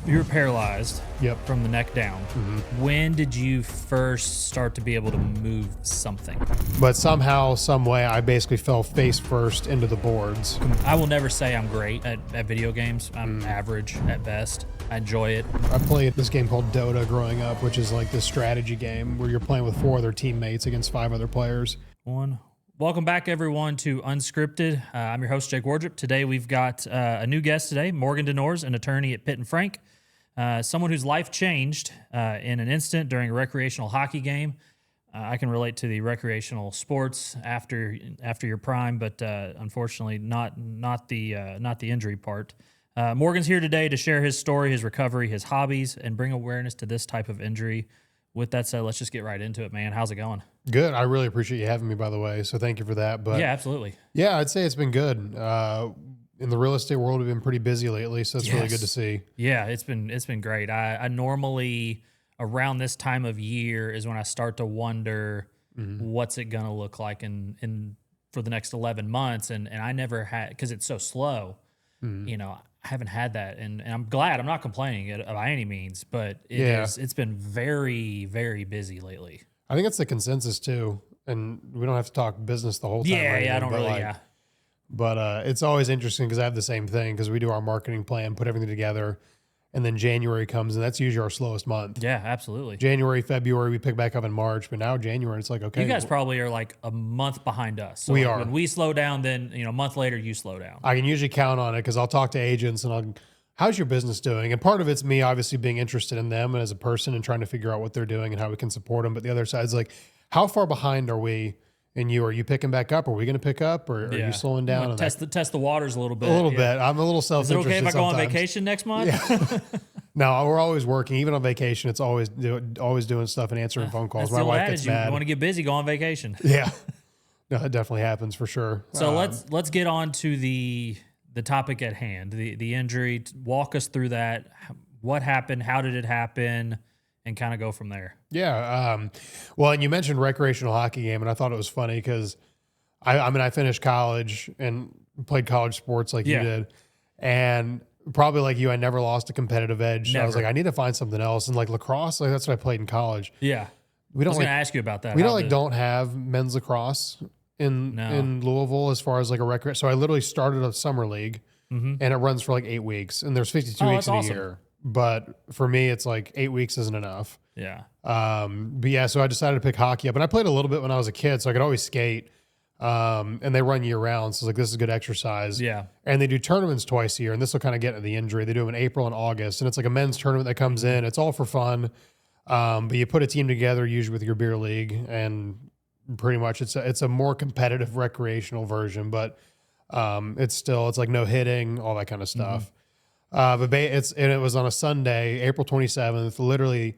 You were paralyzed. Yep. From the neck down. Mm-hmm. When did you first start to be able to move something? But somehow, some way, I basically fell face first into the boards. I will never say I'm great at video games. I'm average at best. I enjoy it. I played this game called Dota growing up, which is like this strategy game where you're playing with 4 other teammates against 5 other players. Welcome back, everyone, to Unscripted. I'm your host, Jake Wardrop. Today, we've got a new guest today, Morgan Denor, an attorney at Pitt Frank. Someone whose life changed in an instant during a recreational hockey game. I can relate to the recreational sports after your prime, but unfortunately not the injury part. Morgan's here today to share his story, his recovery, his hobbies, and bring awareness to this type of injury. With that said, let's just get right into it, man. How's it going? Good. I really appreciate you having me, by the way. So thank you for that. But yeah, absolutely. Yeah, I'd say it's been good. In the real estate world, we've been pretty busy lately, so it's really good to see. Yeah, it's been great. I normally around this time of year is when I start to wonder what's it gonna look like in for the next 11 months, and I never had, because it's so slow. You know, I haven't had that, and I'm glad. I'm not complaining by any means, but it's been very, very busy lately. I think it's the consensus too, and we don't have to talk business the whole time. I don't really. But it's always interesting because I have the same thing, because we do our marketing plan, put everything together, and then January comes, and that's usually our slowest month. Yeah, absolutely. January, February, we pick back up in March, but now January, it's like, okay. You guys probably are like a month behind us. So we are. When we slow down, then a month later you slow down. I can usually count on it because I'll talk to agents and how's your business doing? And part of it's me obviously being interested in them and as a person and trying to figure out what they're doing and how we can support them. But the other side is like, how far behind are we? And you, are you picking back up? Are we going to pick up, or are you slowing down? And test the waters a little bit. A little bit. I'm a little self-interested. Is it okay if I go on sometimes. vacation next month? Yeah. No, we're always working. Even on vacation, it's always doing stuff and answering phone calls. My wife gets mad. You want to get busy, go on vacation. Yeah. No, it definitely happens for sure. So let's get on to the topic at hand, the injury. Walk us through that. What happened? How did it happen? And kind of go from there. Yeah. Well, and you mentioned recreational hockey game, and I thought it was funny because I finished college and played college sports like you did. And probably like you, I never lost a competitive edge. So I was like, I need to find something else. And like lacrosse, like that's what I played in college. Yeah. I was going to ask you about that. We don't have men's lacrosse in Louisville as far as like a record. So I literally started a summer league and it runs for like 8 weeks, and there's 52 weeks in a year. But for me, it's like 8 weeks isn't enough. Yeah. But yeah, so I decided to pick hockey up, and I played a little bit when I was a kid, so I could always skate. And they run year round, so it's like, this is good exercise. Yeah. And they do tournaments twice a year, and this will kind of get into the injury. They do them in April and August, and it's like a men's tournament that comes in. It's all for fun. But you put a team together, usually with your beer league, and pretty much it's a more competitive recreational version, but it's like no hitting, all that kind of stuff. But it was on a Sunday, April 27th. Literally,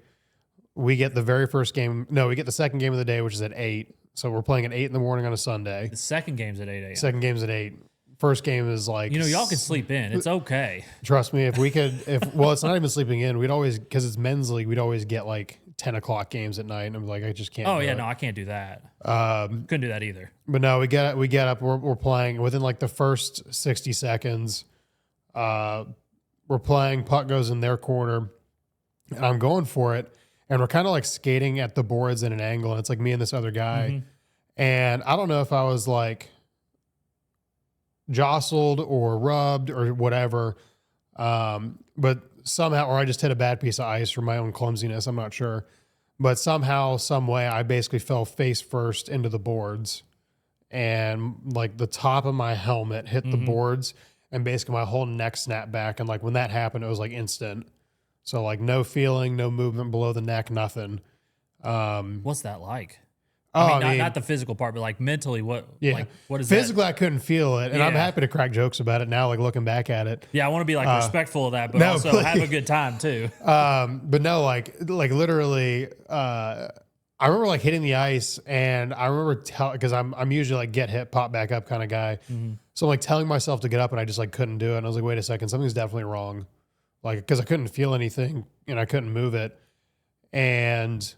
we get the very first game. No, we get the second game of the day, which is at 8. So we're playing at 8 in the morning on a Sunday. The second game's at 8 a.m. Second game's at 8. First game is like, y'all can sleep in. It's okay. Trust me, if we could, well, it's not even sleeping in. We'd always, because it's men's league, we'd always get like 10 o'clock games at night. And I'm like, I just can't. Oh yeah, no, I can't do that. Couldn't do that either. But no, we get up. We're playing within like the first 60 seconds. We're playing, puck goes in their corner, and I'm going for it. And we're kind of like skating at the boards in an angle, and it's like me and this other guy. And I don't know if I was like jostled or rubbed or whatever, but somehow, or I just hit a bad piece of ice from my own clumsiness. I'm not sure. But somehow, some way, I basically fell face first into the boards, and like the top of my helmet hit the boards. And basically my whole neck snapped back. And like when that happened, it was like instant. So like no feeling, no movement below the neck, nothing. What's that like? I mean, not the physical part, but like mentally, what is physically, that? I couldn't feel it. And I'm happy to crack jokes about it now, like looking back at it. Yeah, I want to be like respectful of that, but also have a good time too. But no, like literally, I remember like hitting the ice, and I remember because I'm usually like get hit, pop back up kind of guy. So I'm like telling myself to get up, and I just like couldn't do it. And I was like, wait a second, something's definitely wrong. Like, because I couldn't feel anything and I couldn't move it. And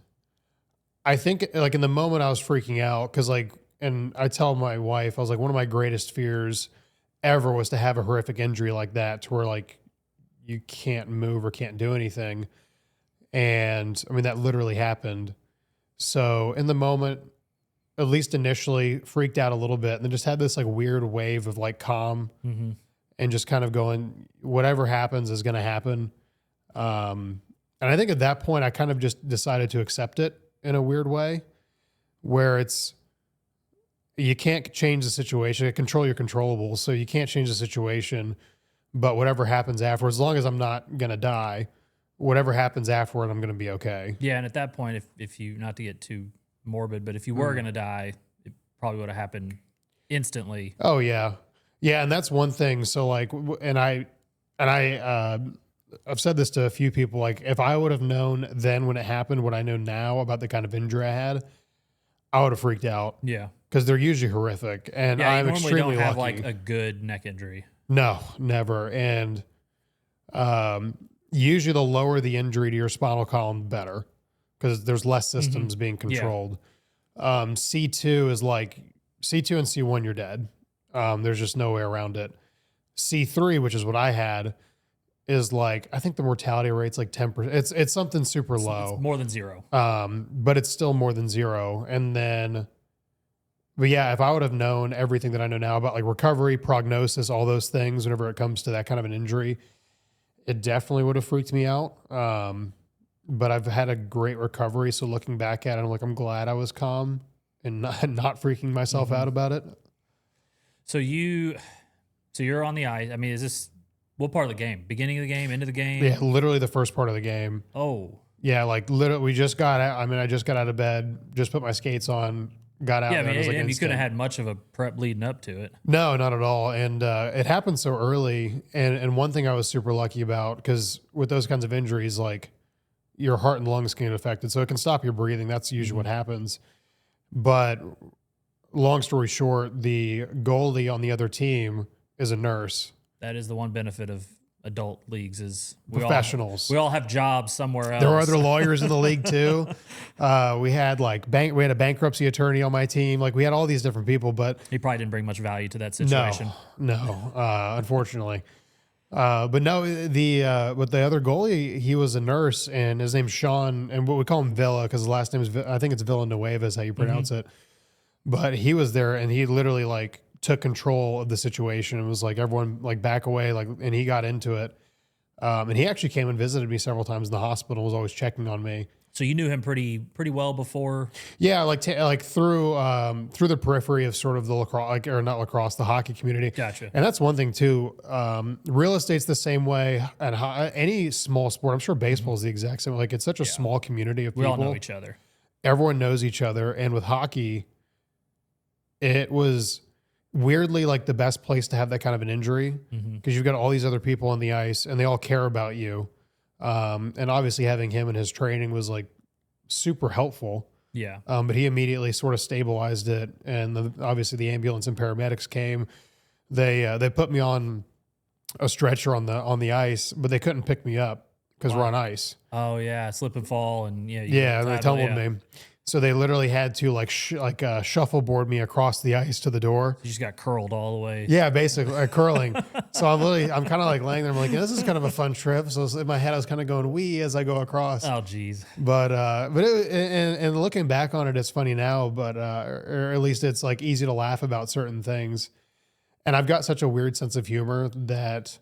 I think like in the moment I was freaking out because like, and I tell my wife, I was like, one of my greatest fears ever was to have a horrific injury like that, to where like you can't move or can't do anything. And I mean, that literally happened. So in the moment, at least initially, freaked out a little bit, and then just had this like weird wave of like calm and just kind of going, whatever happens is going to happen. And I think at that point, I kind of just decided to accept it in a weird way, where you can't change the situation, you control your controllables, so you can't change the situation, but whatever happens afterwards, as long as I'm not going to die, whatever happens afterward, I'm going to be okay. Yeah, and at that point, if you, not to get too morbid, but if you were going to die, it probably would have happened instantly. Oh yeah. Yeah. And that's one thing. So like, I've said this to a few people, like if I would have known then when it happened, what I know now about the kind of injury I had, I would have freaked out. Yeah. Cause they're usually horrific. And yeah, I'm you normally extremely don't have lucky. like a good neck injury. No, never. And, usually the lower the injury to your spinal column, the better, because there's less systems being controlled. Yeah. C2 is like C2 and C1, you're dead. There's just no way around it. C3, which is what I had, is like, I think the mortality rate's like 10%. It's something super low. It's more than zero. But it's still more than zero. And then, but yeah, if I would have known everything that I know now about like recovery, prognosis, all those things, whenever it comes to that kind of an injury, it definitely would have freaked me out. But I've had a great recovery. So looking back at it, I'm like, I'm glad I was calm and not freaking myself out about it. So you're on the ice. I mean, is this what part of the game? Beginning of the game, end of the game? Yeah, literally the first part of the game. Oh. Yeah, like literally we just got out. I mean, I just got out of bed, just put my skates on, got out. Yeah, I there, mean, it was like you couldn't have had much of a prep leading up to it. No, not at all. And it happened so early. And one thing I was super lucky about, because with those kinds of injuries, like your heart and lungs can get affected. So it can stop your breathing. That's usually what happens. But long story short, the goalie on the other team is a nurse. That is the one benefit of adult leagues is professionals. We all have jobs somewhere else. There were other lawyers in the league too. We had like we had a bankruptcy attorney on my team. Like we had all these different people, but he probably didn't bring much value to that situation. No, unfortunately. But no, with the other goalie, he was a nurse, and his name's Sean, and what we call him Villa because the last name is I think it's Villanueva is how you pronounce it. But he was there, and he literally like took control of the situation and was like, everyone like back away, like, and he got into it. And he actually came and visited me several times in the hospital, was always checking on me. So you knew him pretty well before? Yeah, like through the periphery of sort of the lacrosse, or not lacrosse, the hockey community. Gotcha. And that's one thing too. Real estate's the same way, and any small sport. I'm sure baseball is the exact same. Like it's such a small community of people. We all know each other. Everyone knows each other, and with hockey, it was weirdly like the best place to have that kind of an injury because you've got all these other people on the ice, and they all care about you. And obviously having him and his training was like super helpful. Yeah. But he immediately sort of stabilized it. And obviously the ambulance and paramedics came. They put me on a stretcher on the ice, but they couldn't pick me up because we're on ice. Oh yeah. Slip and fall. And yeah. They tumbled me. So they literally had to like shuffleboard me across the ice to the door. You just got curled all the way. Yeah, basically curling. So I'm kind of like laying there. I'm like, this is kind of a fun trip. So in my head, I was kind of going wee as I go across. Oh, geez. But and looking back on it, it's funny now. But or at least it's like easy to laugh about certain things. And I've got such a weird sense of humor that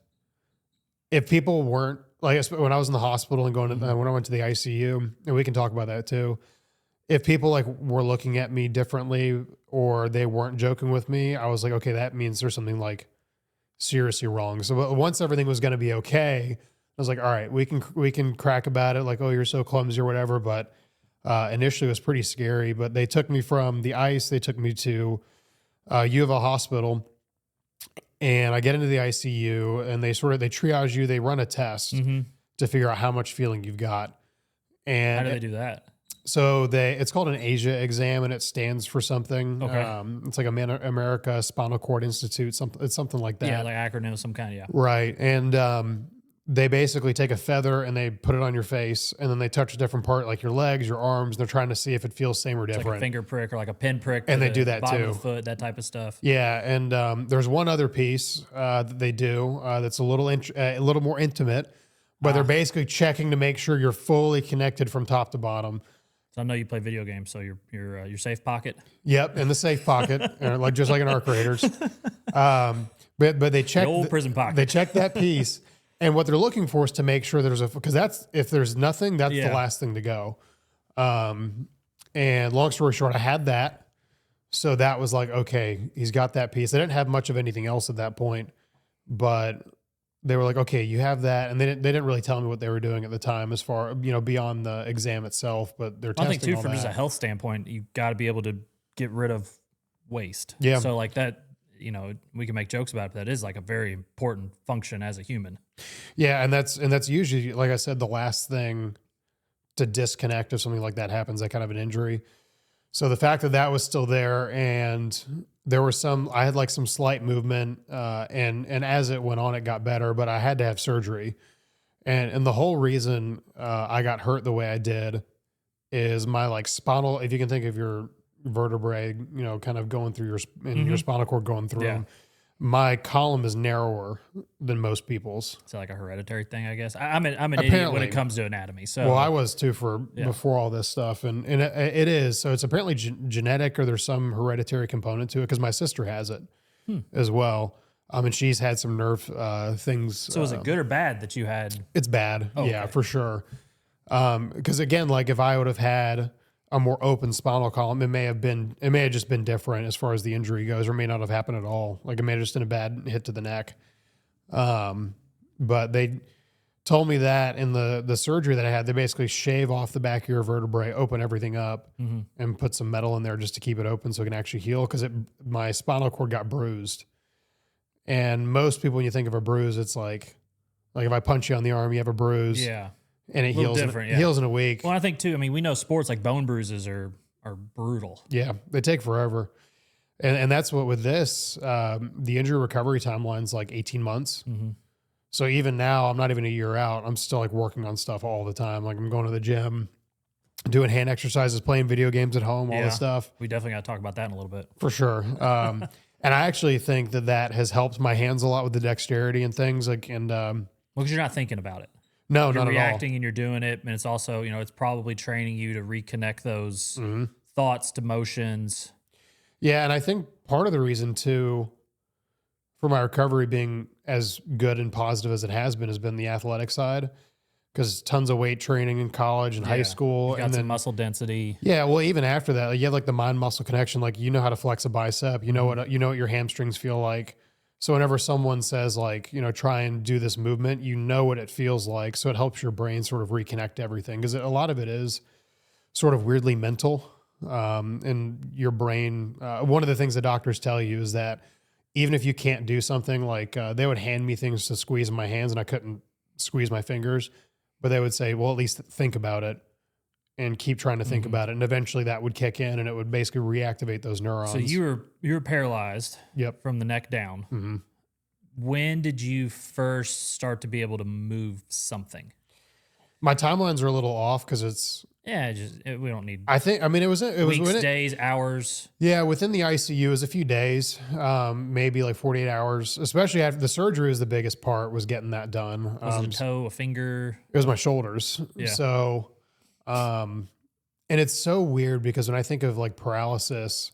if people weren't like when I was in the hospital and going when I went to the ICU, and we can talk about that too. If people like were looking at me differently or they weren't joking with me, I was like, okay, that means there's something like seriously wrong. So once everything was going to be okay, I was like, all right, we can crack about it. Like, oh, you're so clumsy or whatever. But initially it was pretty scary, but they took me from the ice. They took me to U of L hospital, and I get into the ICU, and they triage you. They run a test to figure out how much feeling you've got. And how do they do that? So it's called an ICU Exam, and it stands for something. Okay. It's like America Spinal Cord Institute. It's something like that. Yeah, like acronym of some kind. Yeah. Right. And they basically take a feather and they put it on your face, and then they touch a different part, like your legs, your arms. And they're trying to see if it feels same or different. Like a finger prick or like a pin prick. And they do that bottom too. Of the foot, that type of stuff. Yeah, and there's one other piece that they do that's a little more intimate, but they're basically checking to make sure you're fully connected from top to bottom. So I know you play video games, so your safe pocket. Yep, in the safe pocket, like just like in Arc Raiders. But they check The old prison pocket. They check that piece, and what they're looking for is to make sure because that's if there's nothing, that's the last thing to go. And long story short, I had that, so that was like, okay, he's got that piece. They didn't have much of anything else at that point, but they were like, okay, you have that, and they didn't really tell me what they were doing at the time as far beyond the exam itself. But they're testing. I think too, all from that. just a health standpoint, you got to be able to get rid of waste. Yeah. So like that, we can make jokes about it, but that is like a very important function as a human. Yeah, and that's usually, like I said, the last thing to disconnect if something like that happens, that kind of an injury. So the fact that that was still there, and there were I had like some slight movement, and as it went on, it got better, but I had to have surgery. And the whole reason I got hurt the way I did is my like spinal, if you can think of your vertebrae, kind of going through your spinal cord going through them. My column is narrower than most people's. It's like a hereditary thing, I guess. I'm an idiot when it comes to anatomy. So, well, I was too before all this stuff, and it is. So it's apparently genetic, or there's some hereditary component to it, because my sister has it as well. And she's had some nerve things. So is it good or bad that you had? It's bad, yeah, okay. for sure. Because again, like if I would have had a more open spinal column, it may have just been different as far as the injury goes, or may not have happened at all. Like it may have just been a bad hit to the neck. But they told me that in the surgery that I had, they basically shave off the back of your vertebrae, open everything up, and put some metal in there just to keep it open so it can actually heal. Because my spinal cord got bruised, and most people, when you think of a bruise, it's like if I punch you on the arm, you have a bruise. Yeah. And it heals in a week. Well, I think too, we know sports like bone bruises are brutal. Yeah, they take forever. And that's what with this, the injury recovery timeline's like 18 months. Mm-hmm. So even now, I'm not even a year out. I'm still like working on stuff all the time. Like I'm going to the gym, doing hand exercises, playing video games at home, all this stuff. We definitely got to talk about that in a little bit. For sure. And I actually think that has helped my hands a lot with the dexterity and things. Well, because you're not thinking about it. No, you're not reacting at all. and you're doing it. And it's also, it's probably training you to reconnect those thoughts to motions. Yeah. And I think part of the reason too, for my recovery being as good and positive as it has been the athletic side, because tons of weight training in college and high school. You got some muscle density. Yeah. Well, even after that, like, you have like the mind muscle connection. Like, how to flex a bicep, what your hamstrings feel like. So whenever someone says like, try and do this movement, what it feels like. So it helps your brain sort of reconnect everything, because a lot of it is sort of weirdly mental. And your brain, one of the things the doctors tell you is that even if you can't do something, like they would hand me things to squeeze in my hands and I couldn't squeeze my fingers, but they would say, well, at least think about it and keep trying to think about it. And eventually that would kick in and it would basically reactivate those neurons. So you were paralyzed from the neck down. Mm-hmm. When did you first start to be able to move something? My timelines are a little off because it's... Yeah, we don't need... it was weeks, days, hours. Yeah, within the ICU, it was a few days, maybe like 48 hours, especially after the surgery was the biggest part, was getting that done. Was it a toe, a finger? It was my shoulders. Yeah. So... and it's so weird because when I think of like paralysis,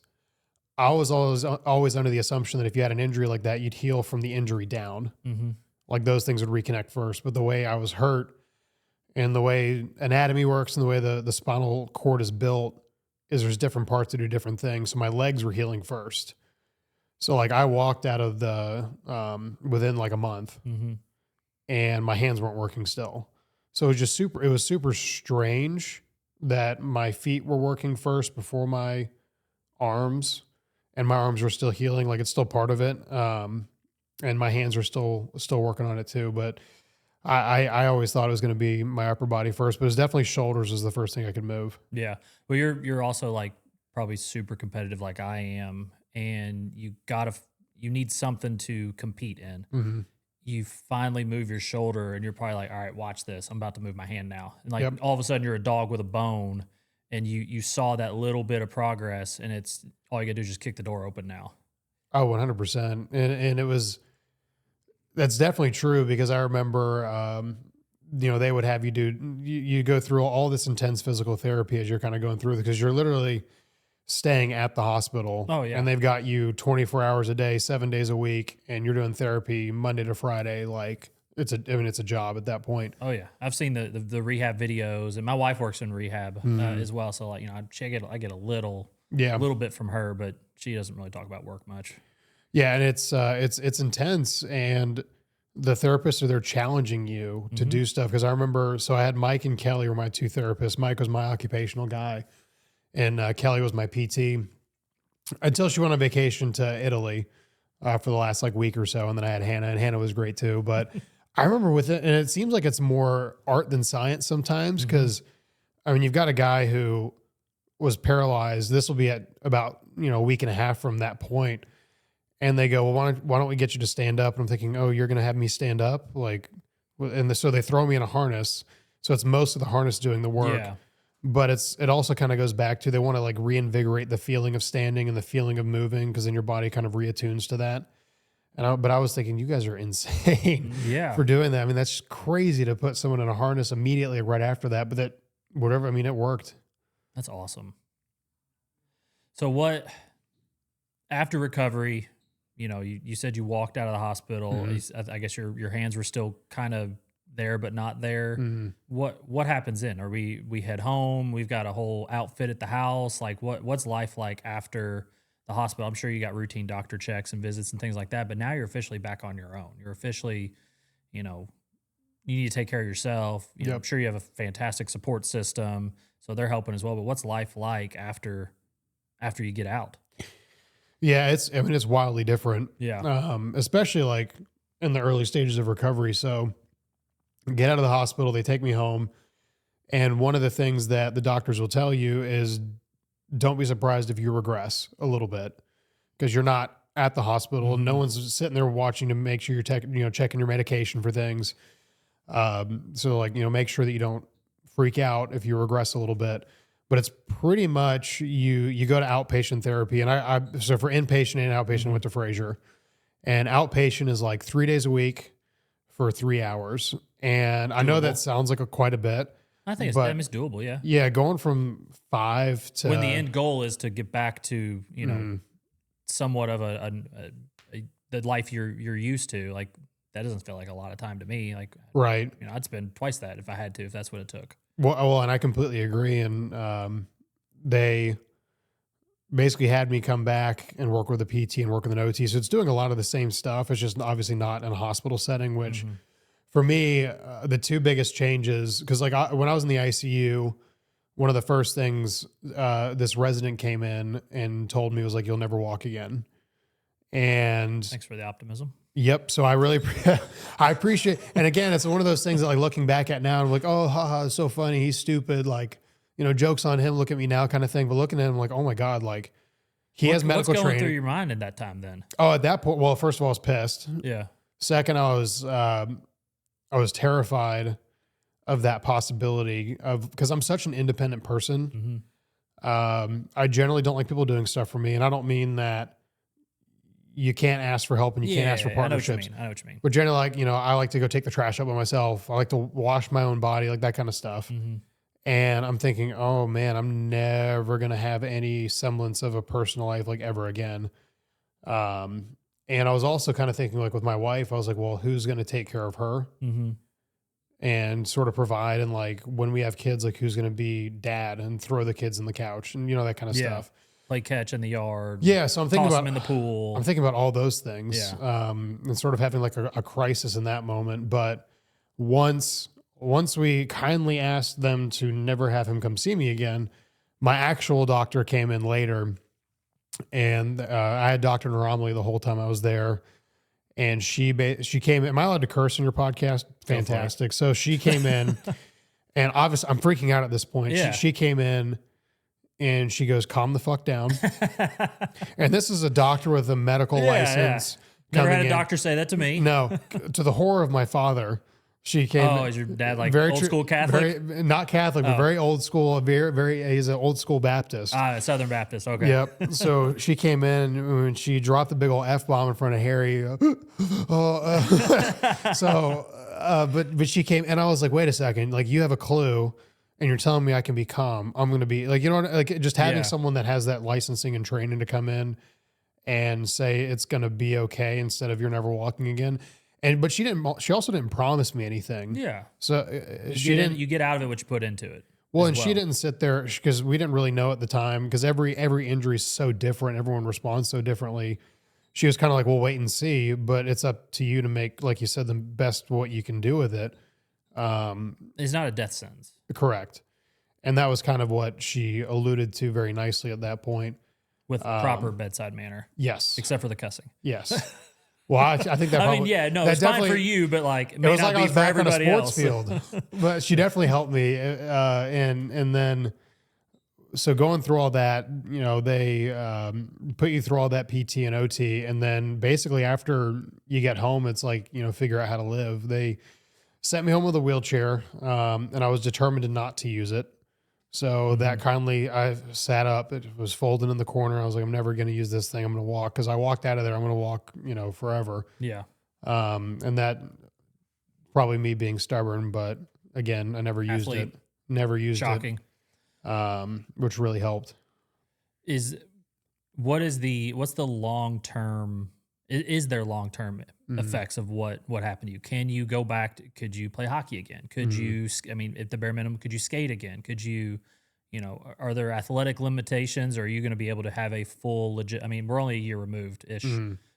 I was always under the assumption that if you had an injury like that, you'd heal from the injury down. Mm-hmm. Like those things would reconnect first. But the way I was hurt and the way anatomy works and the way the spinal cord is built is there's different parts that do different things. So my legs were healing first. So like I walked out of the, within like a month and my hands weren't working still. So it was super strange that my feet were working first before my arms, and my arms were still healing. Like it's still part of it. And my hands are still working on it too. But I always thought it was going to be my upper body first, but it was definitely shoulders was the first thing I could move. Yeah. Well, you're also like probably super competitive like I am, and you need something to compete in. Mm-hmm. you finally move your shoulder and you're probably like, all right, watch this. I'm about to move my hand now. And like Yep. all of a sudden you're a dog with a bone and you saw that little bit of progress and it's all you gotta do is just kick the door open now. Oh, 100%. And it was, that's definitely true because I remember, they would have you go through all this intense physical therapy as you're kind of going through because you're literally staying at the hospital. Oh, yeah. And they've got you 24 hours a day, 7 days a week, and you're doing therapy Monday to Friday. Like it's a job at that point. Oh yeah. I've seen the rehab videos and my wife works in rehab as well. So like, I get a little bit from her, but she doesn't really talk about work much. Yeah. And it's intense. And the therapists are there challenging you to do stuff. Cause I remember, so I had Mike and Kelly were my two therapists. Mike was my occupational guy and Kelly was my PT until she went on vacation to Italy for the last like week or so. And then I had Hannah and Hannah was great too. But I remember with it, and it seems like it's more art than science sometimes. Cause I mean, you've got a guy who was paralyzed. This will be at about, a week and a half from that point. And they go, well, why don't we get you to stand up? And I'm thinking, oh, you're going to have me stand up? Like, so they throw me in a harness. So it's most of the harness doing the work. Yeah. But it also kind of goes back to, they want to like reinvigorate the feeling of standing and the feeling of moving because then your body kind of reattunes to that. But I was thinking, you guys are insane for doing that. I mean, that's crazy to put someone in a harness immediately right after that. But it worked. That's awesome. So after recovery, you said you walked out of the hospital. I guess your hands were still kind of there, but not there. What happens then? Are we head home? We've got a whole outfit at the house. Like what's life like after the hospital? I'm sure you got routine doctor checks and visits and things like that, but now you're officially back on your own. You're officially, you need to take care of yourself. I'm sure you have a fantastic support system, so they're helping as well. But what's life like after you get out? Yeah, it's wildly different. Yeah. Especially like in the early stages of recovery. So get out of the hospital, they take me home. And one of the things that the doctors will tell you is don't be surprised if you regress a little bit because you're not at the hospital. No one's sitting there watching to make sure you're checking your medication for things. So like, make sure that you don't freak out if you regress a little bit. But it's pretty much you go to outpatient therapy. And so for inpatient and outpatient, I went to Fraser. And outpatient is like 3 days a week for 3 hours. And I know that sounds like quite a bit. I think it's doable, yeah. Yeah, going from 5 to... When the end goal is to get back to, somewhat of the life you're used to. Like, that doesn't feel like a lot of time to me. Like, right. I'd spend twice that if I had to, if that's what it took. Well, and I completely agree. And they basically had me come back and work with a PT and work with an OT. So it's doing a lot of the same stuff. It's just obviously not in a hospital setting, which for me, the two biggest changes, because like when I was in the ICU, one of the first things this resident came in and told me was like, you'll never walk again. And thanks for the optimism. Yep. So I really, I appreciate, and again, it's one of those things that like looking back at now, I'm like, oh, haha, it's so funny. He's stupid. Like, jokes on him, look at me now kind of thing. But looking at him like, oh my God, like he has medical training. What's going through your mind at that time then? Oh, at that point, well, first of all, I was pissed. Yeah. Second, I was terrified of that possibility because I'm such an independent person. I generally don't like people doing stuff for me. And I don't mean that you can't ask for help and you can't ask for partnerships. I know what you mean. But generally, like, I like to go take the trash out by myself. I like to wash my own body, like that kind of stuff. And I'm thinking, oh man, I'm never going to have any semblance of a personal life like ever again. And I was also kind of thinking like with my wife, I was like, well, who's going to take care of her and sort of provide? And like when we have kids, like who's going to be dad and throw the kids in the couch and that kind of stuff. Play catch in the yard. Yeah, so I'm thinking about them in the pool. I'm thinking about all those things, and sort of having like a crisis in that moment. But once we kindly asked them to never have him come see me again, my actual doctor came in later, and I had Dr. Naramli the whole time I was there, and she came in. Am I allowed to curse in your podcast? Fantastic. So she came in, and obviously I'm freaking out at this point. Yeah. She came in. And she goes, calm the fuck down. And this is a doctor with a medical license Never coming had a in. doctor say that to me. No, to the horror of my father, she came. Oh, is your dad like very old tr- school Catholic? Very, not Catholic, but very old school. He's an old school Baptist. Southern Baptist. Okay. Yep. So she came in and when she dropped the big old F-bomb in front of Harry. But she came and I was like, wait a second, like you have a clue and you're telling me I can be calm. I'm going to be like, like just having someone that has that licensing and training to come in and say it's going to be okay instead of you're never walking again. But she also didn't promise me anything. Yeah. So You get out of it what you put into it. Well, and she didn't sit there because we didn't really know at the time because every injury is so different. Everyone responds so differently. She was kind of like, we'll wait and see, but it's up to you to make, like you said, the best what you can do with it. It's not a death sentence. Correct. And that was kind of what she alluded to very nicely at that point. With proper bedside manner. Yes. Except for the cussing. Yes. Well, I think that probably... it's fine for you, but like, it was may not like be I was for back on a everybody sports else. field. But she definitely helped me. And then... So going through all that, they put you through all that PT and OT. And then basically after you get home, it's like, figure out how to live. They sent me home with a wheelchair and I was determined not to use it. So that kindly, I sat up, it was folded in the corner. I was like, I'm never going to use this thing. I'm going to walk. Cause I walked out of there. I'm going to walk, forever. Yeah. And that probably me being stubborn, but again, I never used it. Never used Shocking. it. Which really helped. What's the long-term, is there long-term effects of what happened to you? Can you go back? Could you play hockey again? Could you, at the bare minimum, could you skate again? Could you, are there athletic limitations? Or are you going to be able to have a full legit, we're only a year removed-ish.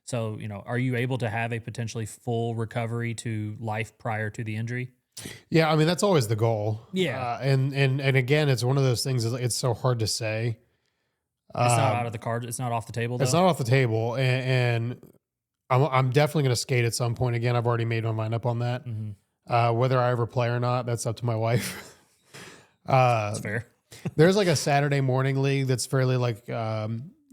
So, are you able to have a potentially full recovery to life prior to the injury? Yeah, that's always the goal. Yeah. And again, it's one of those things, it's so hard to say. It's not out of the cards. It's not off the table, though? It's not off the table. And I'm definitely going to skate at some point. Again, I've already made my mind up on that. Whether I ever play or not, that's up to my wife. That's fair. There's like a Saturday morning league that's fairly like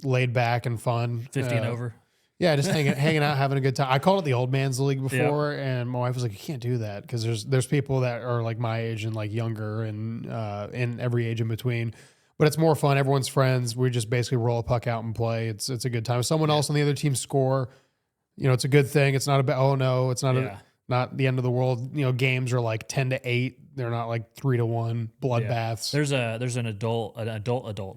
laid back and fun. 50 and over. Yeah, just hanging out, having a good time. I called it the old man's league before, and my wife was like, "You can't do that because there's people that are like my age and like younger and in every age in between." But it's more fun. Everyone's friends. We just basically roll a puck out and play. It's a good time. If someone else on the other team score, it's a good thing. It's not about it's not not the end of the world. Games are like 10-8. They're not like 3-1 bloodbaths. Yeah. There's an adult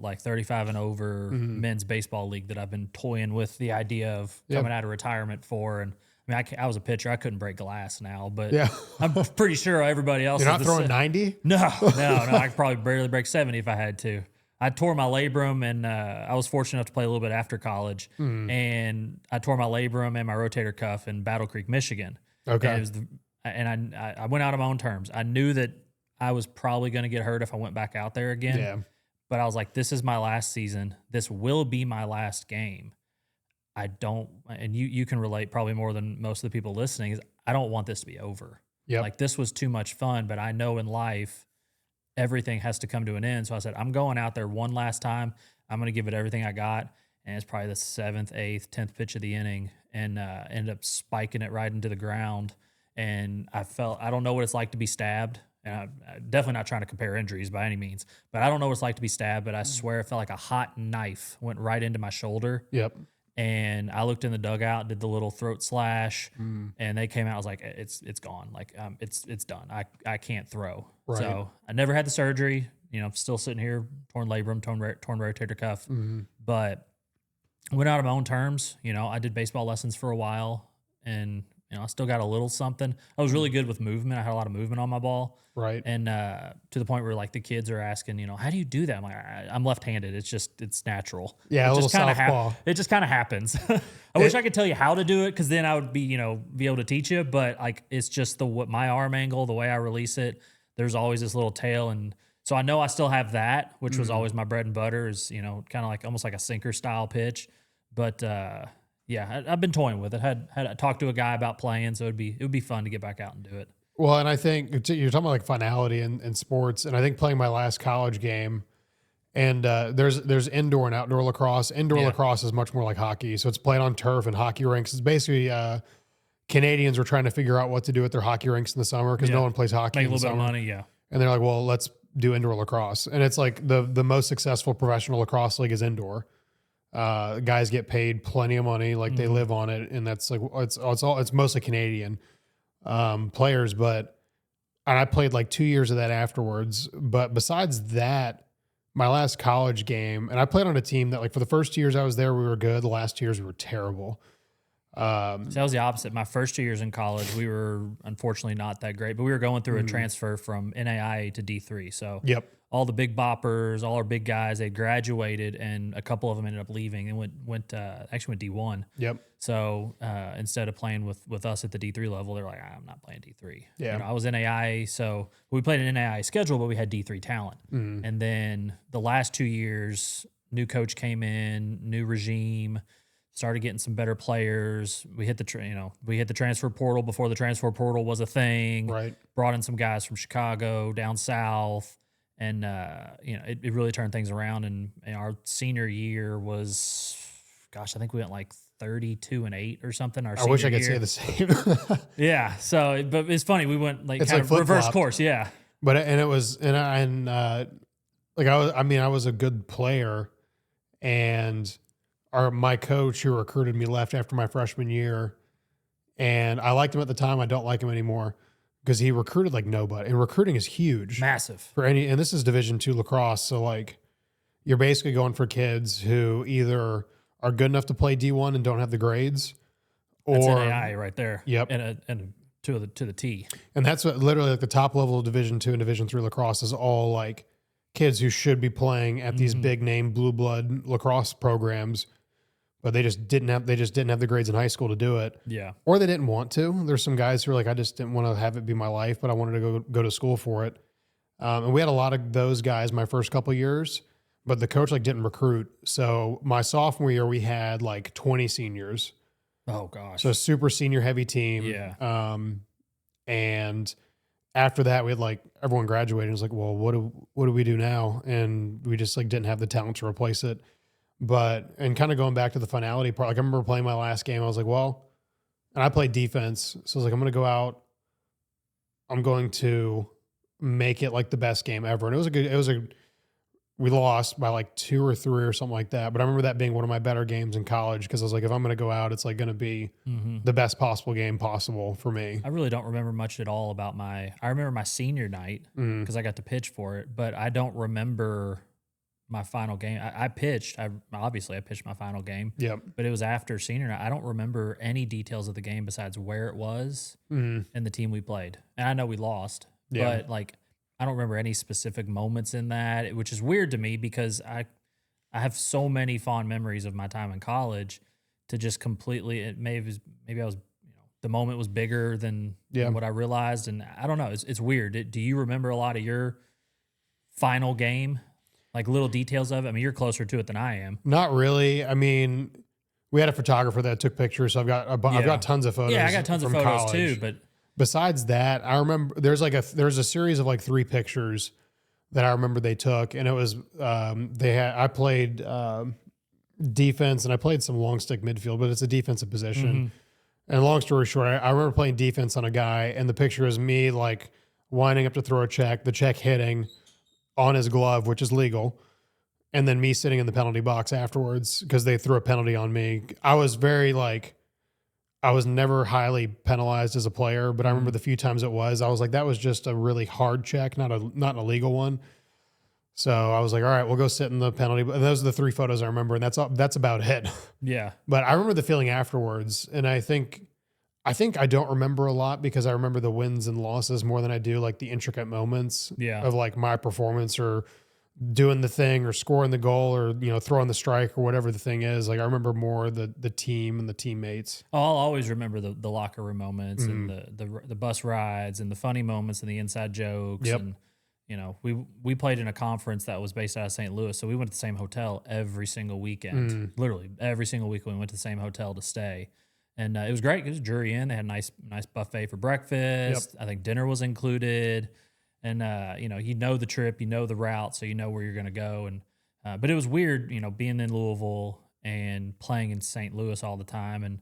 like 35 and over men's baseball league that I've been toying with the idea of coming out of retirement for. And I was a pitcher. I couldn't break glass now, but I'm pretty sure everybody else. You're not throwing 90? No. I could probably barely break 70 if I had to. I tore my labrum, and I was fortunate enough to play a little bit after college. And I tore my labrum and my rotator cuff in Battle Creek, Michigan. Okay. And I went out on my own terms. I knew that I was probably going to get hurt if I went back out there again. Yeah. But I was like, this is my last season. This will be my last game. And you can relate probably more than most of the people listening, is I don't want this to be over. Yep. Like, this was too much fun, but I know in life, everything has to come to an end. So I said, I'm going out there one last time. I'm going to give it everything I got. And it's probably the 7th, 8th, 10th pitch of the inning, and ended up spiking it right into the ground. And I don't know what it's like to be stabbed. And I'm definitely not trying to compare injuries by any means, but I don't know what it's like to be stabbed, but I swear it felt like a hot knife went right into my shoulder. Yep. And I looked in the dugout, did the little throat slash, and they came out. I was like, it's gone. Like, it's done. I can't throw. Right. So I never had the surgery, still sitting here, torn labrum, torn rotator cuff, but I went out on my own terms. I did baseball lessons for a while, and I still got a little something. I was really good with movement. I had a lot of movement on my ball. Right. And to the point where like the kids are asking, how do you do that? I'm like, I'm left-handed. It's natural. Yeah, it a little just kinda southpaw. It just kind of happens. I wish I could tell you how to do it, because then I would be, be able to teach you. But like, it's just my arm angle, the way I release it. There's always this little tail, and so I know I still have that, which was always my bread and butter. Is kind of like almost like a sinker style pitch, but. Yeah, I've been toying with it. Had talked to a guy about playing, so it would be fun to get back out and do it. Well, and I think you're talking about like finality in sports, and I think playing my last college game, And there's indoor and outdoor lacrosse. Indoor Yeah. lacrosse is much more like hockey. So it's played on turf and hockey rinks. It's basically Canadians were trying to figure out what to do with their hockey rinks in the summer because no one plays hockey Make in a the little bit of summer. money, yeah. And they're like, well, let's do indoor lacrosse. And it's like the most successful professional lacrosse league is indoor. Guys get paid plenty of money, like they live on it, and that's like it's mostly Canadian players. But and I played like 2 years of that afterwards. But besides that, my last college game, and I played on a team that like for the first 2 years I was there, we were good. The last 2 years we were terrible. So that was the opposite. My first 2 years in college, we were unfortunately not that great, but we were going through a transfer from NAIA to D3. So Yep. all the big boppers, all our big guys, they graduated, and a couple of them ended up leaving and went D1. Yep. So instead of playing with us at the D3 level, they're like, I'm not playing D3. Yeah. You know, I was NAIA, so we played an NAIA schedule, but we had D3 talent. And then the last 2 years, new coach came in, new regime, started getting some better players. We hit the transfer portal before the transfer portal was a thing. Right. Brought in some guys from Chicago, down south. And, it really turned things around. And our senior year was, I think we went like 32-8 or something. I wish I could say the same. Yeah. So, but it's funny. We went like It's kind like of reverse flip-flopped. course. Yeah. But and it was I was a good player, and my coach who recruited me left after my freshman year, and I liked him at the time. I don't like him anymore because he recruited like nobody. And recruiting is huge, Massive. for any. And this is Division II lacrosse, so like you're basically going for kids who either are good enough to play D1 and don't have the grades, That's or NAI right there. Yep. And to the T. And that's what literally like the top level of Division II and Division III lacrosse is all like kids who should be playing at these big name blue blood lacrosse programs, but they just didn't have the grades in high school to do it. Yeah. Or they didn't want to. There's some guys who are like, I just didn't want to have it be my life, but I wanted to go to school for it. And we had a lot of those guys my first couple of years, but the coach like didn't recruit. So my sophomore year, we had like 20 seniors. Oh gosh. So super senior heavy team. Yeah. And after that, we had like everyone graduated. It was like, well, what do we do now? And we just like didn't have the talent to replace it. But and kind of going back to the finality part, like I remember playing my last game. I was like, well, and I played defense, so I was like, I'm going to go out. I'm going to make it like the best game ever. And we lost by like 2 or 3 or something like that. But I remember that being one of my better games in college because I was like, if I'm going to go out, it's like going to be the best possible game possible for me. I really don't remember much at all about I remember my senior night because I got to pitch for it, but I don't remember my final game. I pitched my final game. Yep. But it was after senior night. I don't remember any details of the game besides where it was and the team we played. And I know we lost, but like, I don't remember any specific moments in that, which is weird to me because I have so many fond memories of my time in college to just completely, maybe I was, the moment was bigger than what I realized. And I don't know. It's weird. Do you remember a lot of your final game? Like little details of it? I mean, you're closer to it than I am. Not really. I mean, we had a photographer that took pictures, so I've got tons of photos. Yeah, I got tons of from photos college too, but besides that, I remember there's a series of like 3 pictures that I remember they took, and it was I played defense and I played some long stick midfield, but it's a defensive position. And long story short, I remember playing defense on a guy, and the picture is me like winding up to throw a check, the check hitting on his glove, which is legal, and then me sitting in the penalty box afterwards because they threw a penalty on me. I was never highly penalized as a player, but I remember the few times I was like, that was just a really hard check, not an illegal one. So I was like, all right, we'll go sit in the penalty. And those are the 3 photos I remember, and that's about it. yeah. But I remember the feeling afterwards, and I think I don't remember a lot because I remember the wins and losses more than I do like the intricate moments of like my performance or doing the thing or scoring the goal or, throwing the strike or whatever the thing is. Like I remember more the team and the teammates. I'll always remember the locker room moments and the bus rides and the funny moments and the inside jokes. Yep. And, we played in a conference that was based out of St. Louis. So we went to the same hotel every single weekend, literally every single week we went to the same hotel to stay. And it was great. It was Jury Inn. They had a nice buffet for breakfast. Yep. I think dinner was included. And, the trip, the route, so you know where you're going to go. And But it was weird, being in Louisville and playing in St. Louis all the time. And,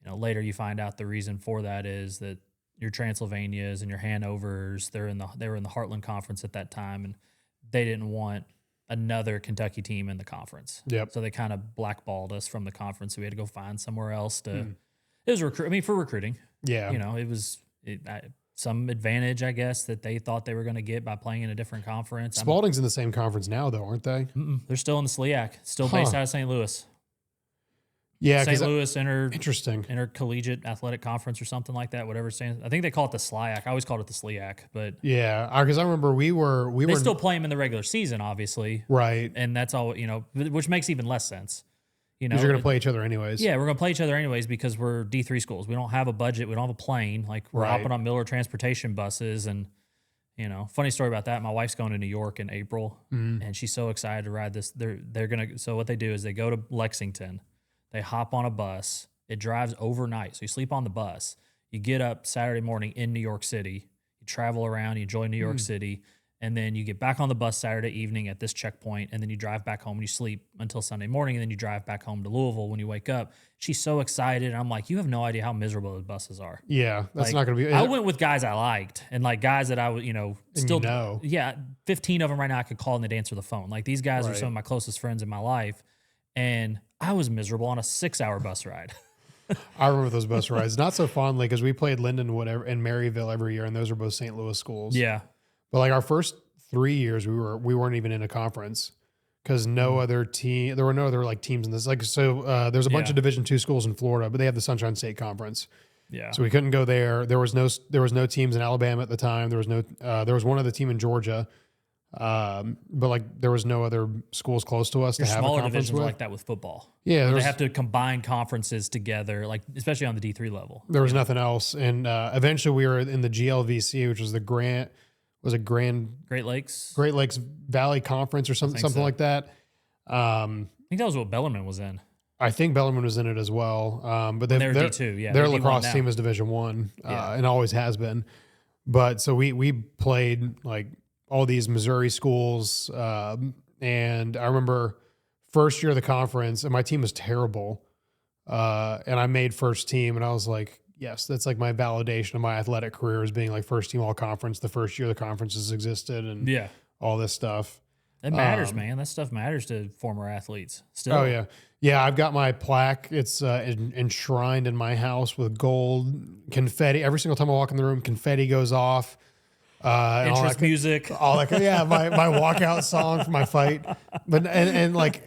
later you find out the reason for that is that your Transylvanias and your Hanovers, they were in the Heartland Conference at that time, and they didn't want another Kentucky team in the conference. Yep. So they kind of blackballed us from the conference. So we had to go find somewhere else to. It was for recruiting. Yeah. It was some advantage, I guess, that they thought they were going to get by playing in a different conference. Spalding's in the same conference now, though, aren't they? They're still in the SLIAC, still based out of St. Louis. Yeah, St. Louis interesting Intercollegiate Athletic Conference or something like that. Whatever it stands. I think they call it the SLIAC. I always called it the SLIAC, but yeah, because I remember we were still play them in the regular season, obviously, right? And that's all which makes even less sense. Because you're going to play each other anyways. Yeah, we're going to play each other anyways because we're D3 schools. We don't have a budget. We don't have a plane. Like we're hopping on Miller transportation buses, and funny story about that. My wife's going to New York in April, and she's so excited to ride this. They're gonna. So what they do is they go to Lexington. They hop on a bus. It drives overnight. So you sleep on the bus. You get up Saturday morning in New York City. You travel around. You enjoy New York City. And then you get back on the bus Saturday evening at this checkpoint. And then you drive back home and you sleep until Sunday morning. And then you drive back home to Louisville when you wake up. She's so excited. And I'm like, you have no idea how miserable those buses are. Yeah, that's not going to be. I went with guys I liked and like guys that I would, still. Yeah, 15 of them right now I could call and they'd answer the phone. Like these guys are some of my closest friends in my life. And I was miserable on a 6-hour bus ride. I remember those bus rides, not so fondly because we played Lindenwood and Maryville every year, and those are both St. Louis schools. Yeah, but like our first 3 years, we weren't even in a conference because no other team. There were no other like teams in this. Like so, there's a bunch of Division II schools in Florida, but they have the Sunshine State Conference. Yeah, so we couldn't go there. There was no teams in Alabama at the time. There was one other team in Georgia. But like there was no other schools close to us to have a smaller conference divisions with. like that with football. Yeah, they have to combine conferences together, like especially on the D3 level. There was nothing else, and eventually we were in the GLVC, which was the Great Lakes Valley Conference or something like that. I think that was what Bellarmine was in. I think Bellarmine was in it as well. But they're D2, yeah. Their lacrosse team is Division I, and always has been. But so we played like all these Missouri schools. And I remember first year of the conference, and my team was terrible. And I made first team, and I was like, yes, that's like my validation of my athletic career as being like first team all conference, the first year the conference has existed, and all this stuff. It matters, man. That stuff matters to former athletes. Still. Oh, yeah. Yeah, I've got my plaque. It's enshrined in my house with gold confetti. Every single time I walk in the room, confetti goes off. Interest music. All that, my walkout song for my fight. But and like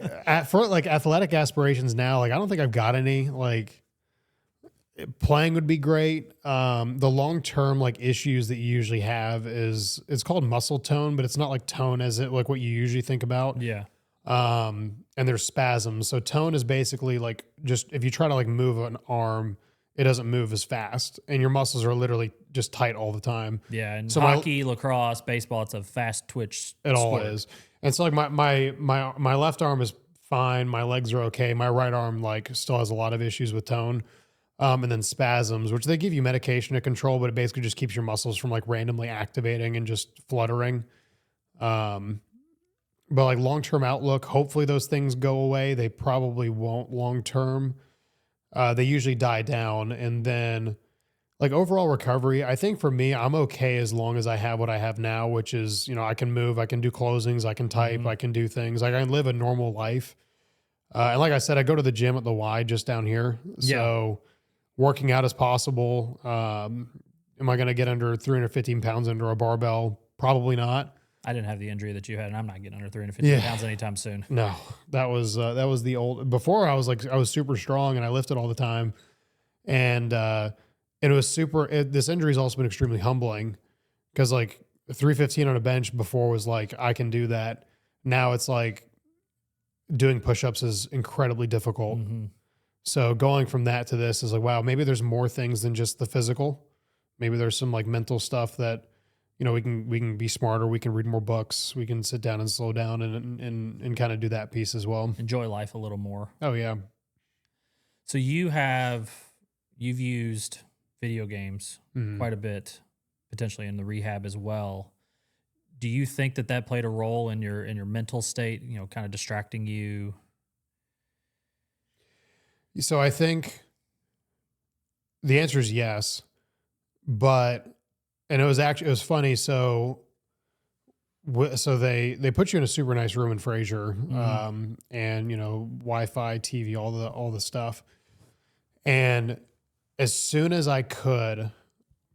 for like athletic aspirations now, like I don't think I've got any. Like playing would be great. The long term like issues that you usually have is it's called muscle tone, but it's not like tone as it like what you usually think about. Yeah. And there's spasms. So tone is basically like just if you try to like move an arm, it doesn't move as fast, and your muscles are literally just tight all the time. Yeah, and so hockey, lacrosse, baseball, it's a fast twitch. It all is. And so like my left arm is fine, my legs are okay. My right arm like still has a lot of issues with tone. And then spasms, which they give you medication to control, but it basically just keeps your muscles from like randomly activating and just fluttering. But like long-term outlook, hopefully those things go away. They probably won't long-term. They usually die down. And then like overall recovery, I think for me, I'm okay as long as I have what I have now, which is, I can move, I can do closings, I can type, I can do things. Like I can live a normal life. And like I said, I go to the gym at the Y just down here. So working out as possible. Am I going to get under 315 pounds under a barbell? Probably not. I didn't have the injury that you had, and I'm not getting under 315 pounds anytime soon. No, that was the old. Before I was super strong and I lifted all the time, and it was super. This injury's also been extremely humbling because like 315 on a bench before was like I can do that. Now it's like doing push-ups is incredibly difficult. Mm-hmm. So going from that to this is like, wow, maybe there's more things than just the physical. Maybe there's some like mental stuff that. We can be smarter. We can read more books. We can sit down and slow down and kind of do that piece as well. Enjoy life a little more. Oh yeah. So you've used video games quite a bit, potentially in the rehab as well. do you think that played a role in your mental state, kind of distracting you? So I think the answer is yes, but, and it was funny. So they put you in a super nice room in Fraser, and Wi-Fi, TV, all the stuff. And as soon as I could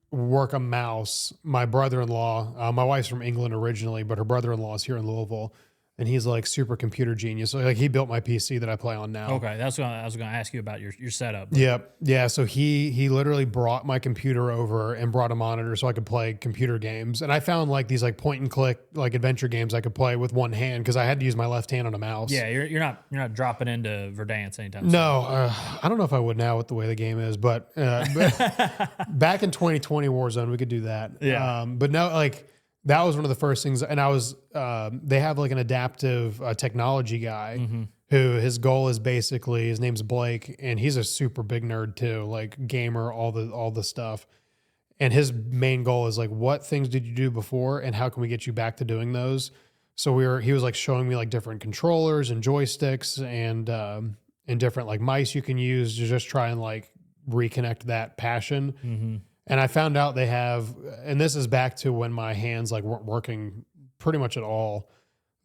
work a mouse, my brother-in-law, my wife's from England originally, but her brother-in-law is here in Louisville, and he's like super computer genius. So like he built my PC that I play on now. Okay, that's what I was going to ask you about your setup. Yep. Yeah. So he literally brought my computer over and brought a monitor so I could play computer games. And I found like these like point and click like adventure games I could play with one hand because I had to use my left hand on a mouse. Yeah, you're not dropping into Verdansk anytime soon. No, I don't know if I would now with the way the game is, but back in 2020 Warzone we could do that. Yeah. But no, like that was one of the first things. And I was they have like an adaptive technology guy. Who his goal is basically, his name's Blake, and he's a super big nerd too, like gamer, all the stuff. And his main goal is like, what things did you do before and how can we get you back to doing those? So he was like showing me like different controllers and joysticks and different like mice you can use to just try and like reconnect that passion. And I found out they have, and this is back to when my hands like weren't working pretty much at all.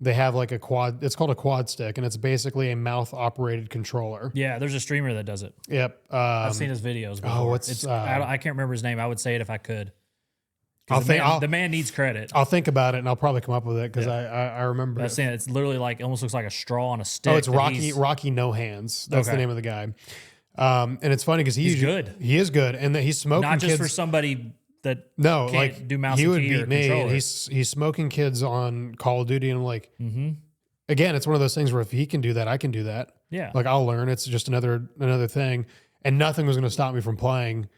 They have like it's called a quad stick, and it's basically a mouth operated controller. Yeah, there's a streamer that does it. Yep. I've seen his videos before. I can't remember his name. I would say it if I could. The man needs credit. I'll think about it, and I'll probably come up with it because I remember. I've seen it. It's literally like, it almost looks like a straw on a stick. Oh, it's Rocky No Hands. That's the name of the guy. And it's funny because he's good. He is good, and he's smoking not just kids. For somebody that No, can't do mouse he and would key beat or me, and controller. he's smoking kids on Call of Duty, and I'm like, again, it's one of those things where if he can do that, I can do that. Yeah, like I'll learn. It's just another thing, and nothing was going to stop me from playing.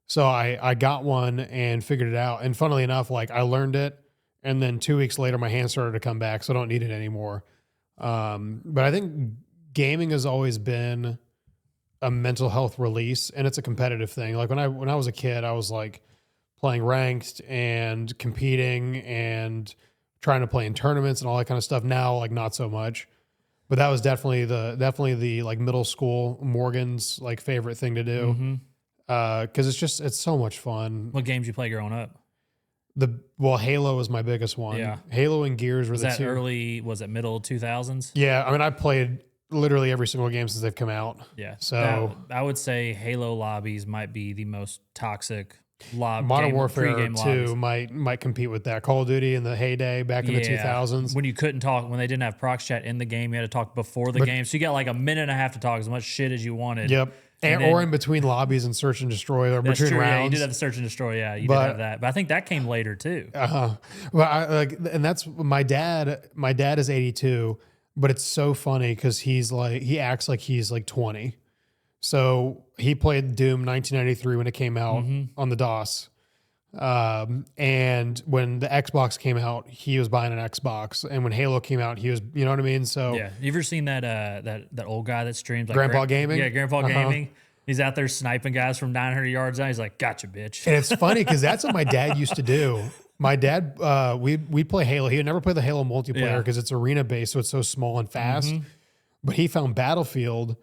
So I got one and figured it out. And funnily enough, like I learned it, and then 2 weeks later, my hand started to come back, so I don't need it anymore. But I think gaming has always been a mental health release, and it's a competitive thing. Like when I was a kid, I was like playing ranked and competing and trying to play in tournaments and all that kind of stuff. Now, like not so much, but that was definitely the like middle school Morgan's like favorite thing to do. Cause it's so much fun. What games you play growing up? Halo was my biggest one. Yeah. Halo and Gears were Was the that two. early? Was it middle 2000s? Yeah. I mean, I played literally every single game since they've come out. Yeah. So I would say Halo lobbies might be the most toxic Modern Warfare pre-game 2 might compete with that. Call of Duty in the heyday back in the 2000s. When you couldn't talk, when they didn't have prox chat in the game, you had to talk before the game. So you got like a minute and a half to talk as much shit as you wanted. Yep. Or in between lobbies and search and destroy, or between true, rounds. Yeah, you did have the search and destroy. Yeah, you did have that. But I think that came later too. Well, and that's my dad. My dad is 82, but it's so funny because he acts like he's like 20. So he played Doom 1993 when it came out on the DOS. And when the Xbox came out, he was buying an Xbox. And when Halo came out, he was, you know what I mean? So yeah, you ever seen that old guy that streams like Grandpa Gaming? Yeah, Grandpa Gaming. He's out there sniping guys from 900 yards out. He's like, "Gotcha, bitch." And it's funny because that's what my dad used to do. My dad, we'd play Halo. He would never play the Halo multiplayer because it's arena based, so it's so small and fast. But he found Battlefield,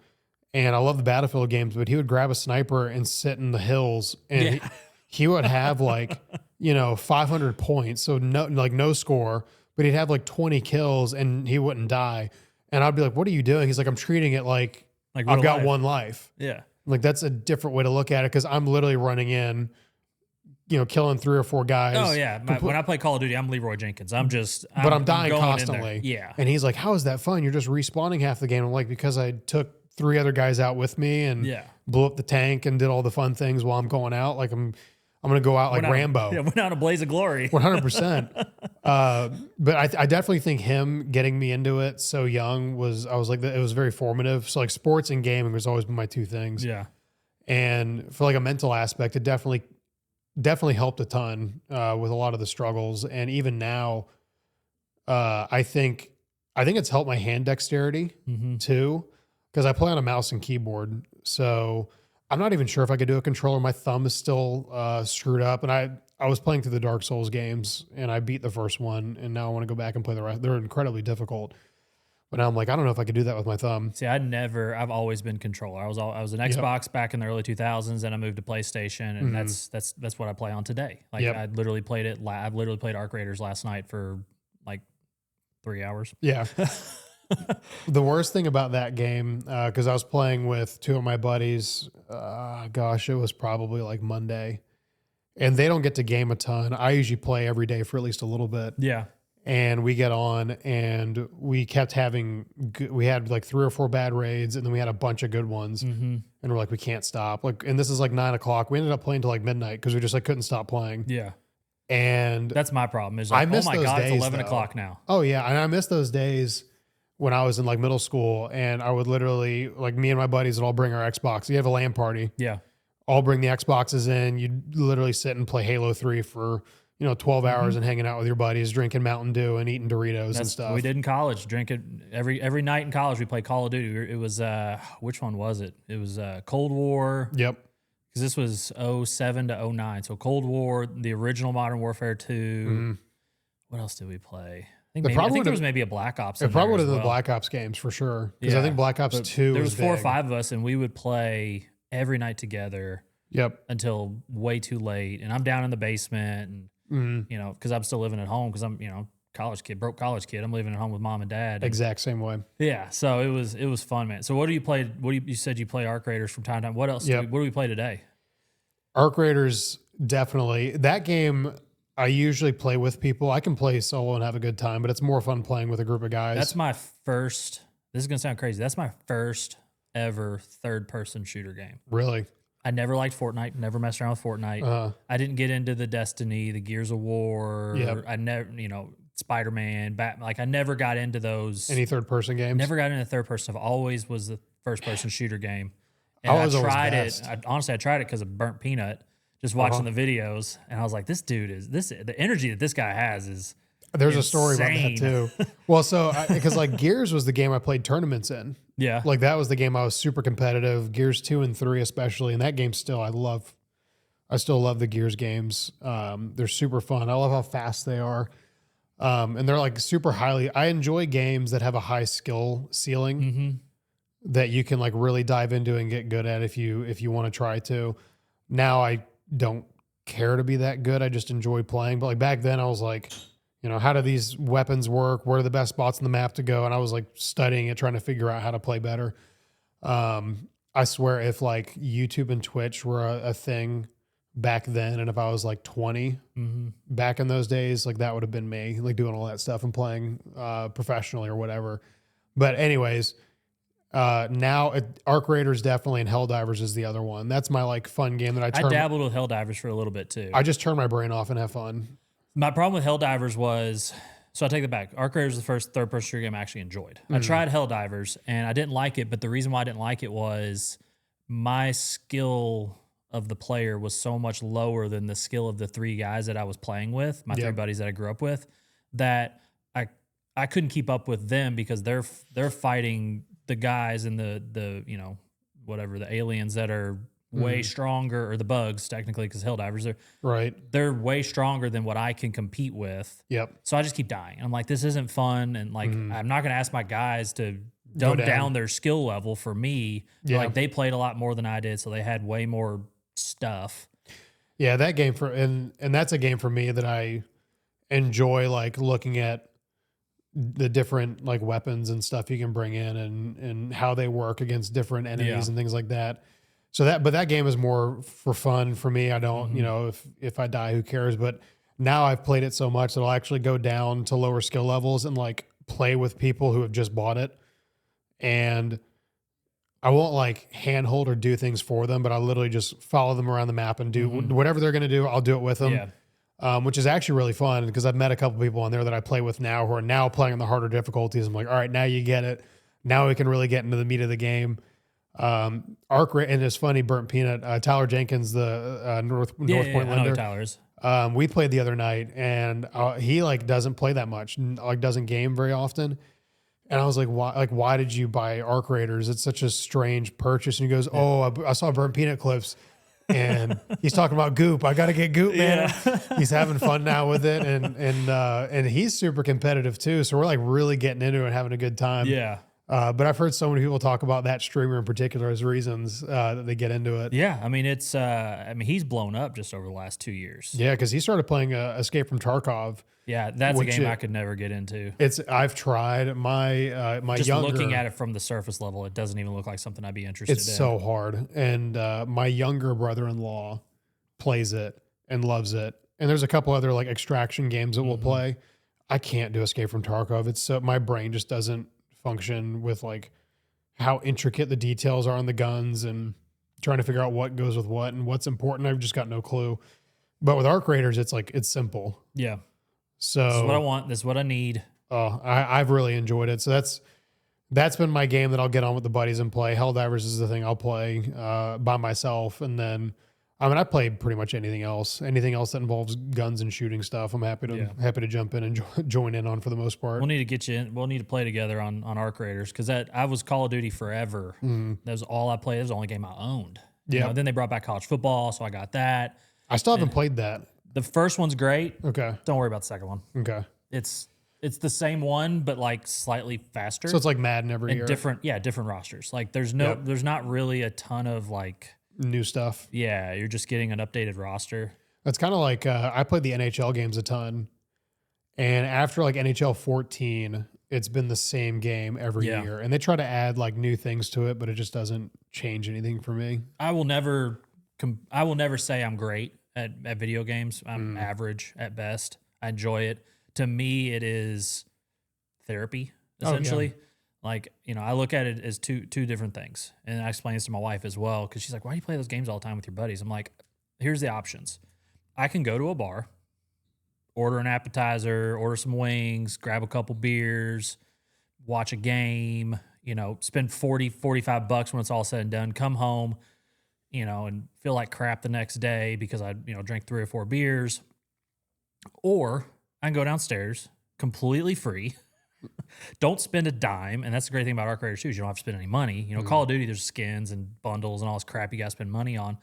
and I love the Battlefield games. But he would grab a sniper and sit in the hills, and he would have like 500 points, so no score, but he'd have like 20 kills, and he wouldn't die. And I'd be like, "What are you doing?" He's like, "I'm treating it like I've got one life." Yeah. Like that's a different way to look at it because I'm literally running in, killing 3 or 4 guys. Oh yeah. When I play Call of Duty, I'm Leroy Jenkins. I'm dying going constantly. Yeah. And he's like, "How is that fun? You're just respawning half the game." I'm like, "Because I took 3 other guys out with me and blew up the tank and did all the fun things while I'm going out. Like I'm going to go out like Rambo." Yeah, went out a blaze of glory. 100%. But I definitely think him getting me into it so young it was very formative. So like sports and gaming has always been my 2 things. Yeah. And for like a mental aspect, it definitely helped a ton with a lot of the struggles. And even now, I think it's helped my hand dexterity too, because I play on a mouse and keyboard. So I'm not even sure if I could do a controller. My thumb is still screwed up, and I was playing through the Dark Souls games, and I beat the first one, and now I want to go back and play the rest. They're incredibly difficult, but now I'm like, I don't know if I could do that with my thumb. See, I've always been controller. I was an Xbox back in the early 2000s, and I moved to PlayStation, and that's what I play on today. Like I literally played it. I've literally played Arc Raiders last night for like 3 hours. Yeah. The worst thing about that game, because I was playing with two of my buddies, it was probably like Monday, and they don't get to game a ton. I usually play every day for at least a little bit. Yeah. And we get on, and we kept we had like 3 or 4 bad raids, and then we had a bunch of good ones. And we're like, we can't stop. Like, and this is like 9 o'clock. We ended up playing till like midnight because we just like couldn't stop playing. Yeah. And that's my problem. Is like, I miss oh my those God, days, it's 11 though. o'clock now. Oh yeah, and I miss those days when I was in like middle school, and I would literally, like, me and my buddies would all bring our Xbox. You have a LAN party. Yeah. All bring the Xboxes in. You'd literally sit and play Halo 3 for 12 hours and hanging out with your buddies, drinking Mountain Dew and eating Doritos and stuff. We did in college. Drink it every night in college. We played Call of Duty. It was which one was it? It was Cold War. Yep. Because this was 07 to 09. So Cold War, the original Modern Warfare 2. What else did we play? I think there was maybe a Black Ops. It probably would have been the Black Ops games for sure. Because I think Black Ops 2 there was 4 or big. 5 of us, and we would play every night together. Yep. Until way too late. And I'm down in the basement, and because I'm still living at home because I'm broke college kid. I'm living at home with mom and dad. Exact same way. Yeah. So it was fun, man. So what do you play? You said you play Arc Raiders from time to time. What else? Yep. What do we play today? Arc Raiders, definitely. That game, I usually play with people. I can play solo and have a good time, but it's more fun playing with a group of guys. That's my first. This is gonna sound crazy. That's my first ever third-person shooter game. Really? I never liked Fortnite. Never messed around with Fortnite. I didn't get into the Destiny, the Gears of War. Yep. I never, Spider-Man, Batman. Like I never got into those. Any third-person games? Never got into third person stuff. Always was the first-person shooter game. And I tried it. I tried it because of Burnt Peanut. Just watching the videos, and I was like, "This dude is the energy that this guy has is." There's insane. a story about that too. Well, so because like Gears was the game I played tournaments in. Yeah, like that was the game I was super competitive. Gears 2 and 3 especially, and that game still I still love the Gears games. They're super fun. I love how fast they are, and they're like super highly. I enjoy games that have a high skill ceiling that you can like really dive into and get good at if you want to try to. Now I don't care to be that good. I just enjoy playing. But like back then I was like, how do these weapons work? Where are the best spots on the map to go? And I was like studying it, trying to figure out how to play better. I swear if like YouTube and Twitch were a thing back then, and if I was like 20 back in those days, like that would have been me, like doing all that stuff and playing professionally or whatever. But anyways, now Arc Raiders definitely, and Helldivers is the other one. That's my like fun game that I dabbled with Helldivers for a little bit too. I just turn my brain off and have fun. My problem with Helldivers was, so I take that back. Arc Raiders was the first third-person shooter game I actually enjoyed. I tried Helldivers, and I didn't like it, but the reason why I didn't like it was my skill of the player was so much lower than the skill of the 3 guys that I was playing with, my 3 buddies that I grew up with, that I couldn't keep up with them because they're fighting the guys and the whatever, the aliens that are way stronger, or the bugs technically, because Helldivers they're way stronger than what I can compete with. Yep. So I just keep dying. I'm like, this isn't fun, and like I'm not going to ask my guys to dumb down their skill level for me. Like they played a lot more than I did, so they had way more stuff. Yeah, that game and that's a game for me that I enjoy, like looking at the different like weapons and stuff you can bring in and how they work against different enemies and things like that. So that game is more for fun for me. I don't, if I die, who cares? But now I've played it so much that I'll actually go down to lower skill levels and like play with people who have just bought it. And I won't like handhold or do things for them, but I literally just follow them around the map and do whatever they're going to do. I'll do it with them. Yeah. Which is actually really fun because I've met a couple people on there that I play with now who are now playing on the harder difficulties. I'm like, all right, now you get it. Now we can really get into the meat of the game. And it's funny, Burnt Peanut, Tyler Jenkins, the North Point lender. I know Tyler's. We played the other night, and he like doesn't play that much, like doesn't game very often. And I was like, why did you buy Arc Raiders? It's such a strange purchase. And he goes, I saw burnt peanut clips. And he's talking about Goop. I got to get Goop, man. He's having fun now with it. And he's super competitive too. So we're like really getting into it and having a good time. Yeah. But I've heard so many people talk about that streamer in particular as reasons that they get into it. Yeah. I mean, he's blown up just over the last 2 years. Yeah. Cause he started playing Escape from Tarkov. Yeah. That's a game I could never get into. I've tried my just younger, looking at it from the surface level, it doesn't even look like something I'd be interested in. It's so hard. And my younger brother-in-law plays it and loves it. And there's a couple other like extraction games that we'll play. I can't do Escape from Tarkov. It's so my brain just doesn't function with like how intricate the details are on the guns and trying to figure out what goes with what and what's important. I've just got no clue. But with Arc Raiders, it's simple. Yeah. So this is what I want. This is what I need. Oh, I've really enjoyed it. So that's been my game that I'll get on with the buddies and play. Helldivers is the thing I'll play by myself. And then, I play pretty much anything else that involves guns and shooting stuff. I'm happy to jump in and join in on for the most part. We'll need to get you in. We'll need to play together on Arc Raiders because I was Call of Duty forever. That was all I played. It was the only game I owned. Yeah. Then they brought back college football, so I got that. I still haven't played that. The first one's great. Okay. Don't worry about the second one. Okay. It's the same one, but like slightly faster. So it's like Madden every year. Different rosters. Like there's not really a ton of like new stuff. Yeah, you're just getting an updated roster. That's kind of like I played the NHL games a ton, and after like NHL 14, it's been the same game every year, and they try to add like new things to it, but it just doesn't change anything for me. I will never say I'm great at video games. I'm average at best. I enjoy it. To me, it is therapy, essentially. Like, I look at it as two different things. And I explain this to my wife as well, because she's like, why do you play those games all the time with your buddies? I'm like, here's the options. I can go to a bar, order an appetizer, order some wings, grab a couple beers, watch a game, spend $40-$45 when it's all said and done, come home, and feel like crap the next day because I, drank 3 or 4 beers. Or I can go downstairs completely free. Don't spend a dime. And that's the great thing about Arc Raiders too, is you don't have to spend any money. Call of Duty, there's skins and bundles and all this crap you got to spend money on.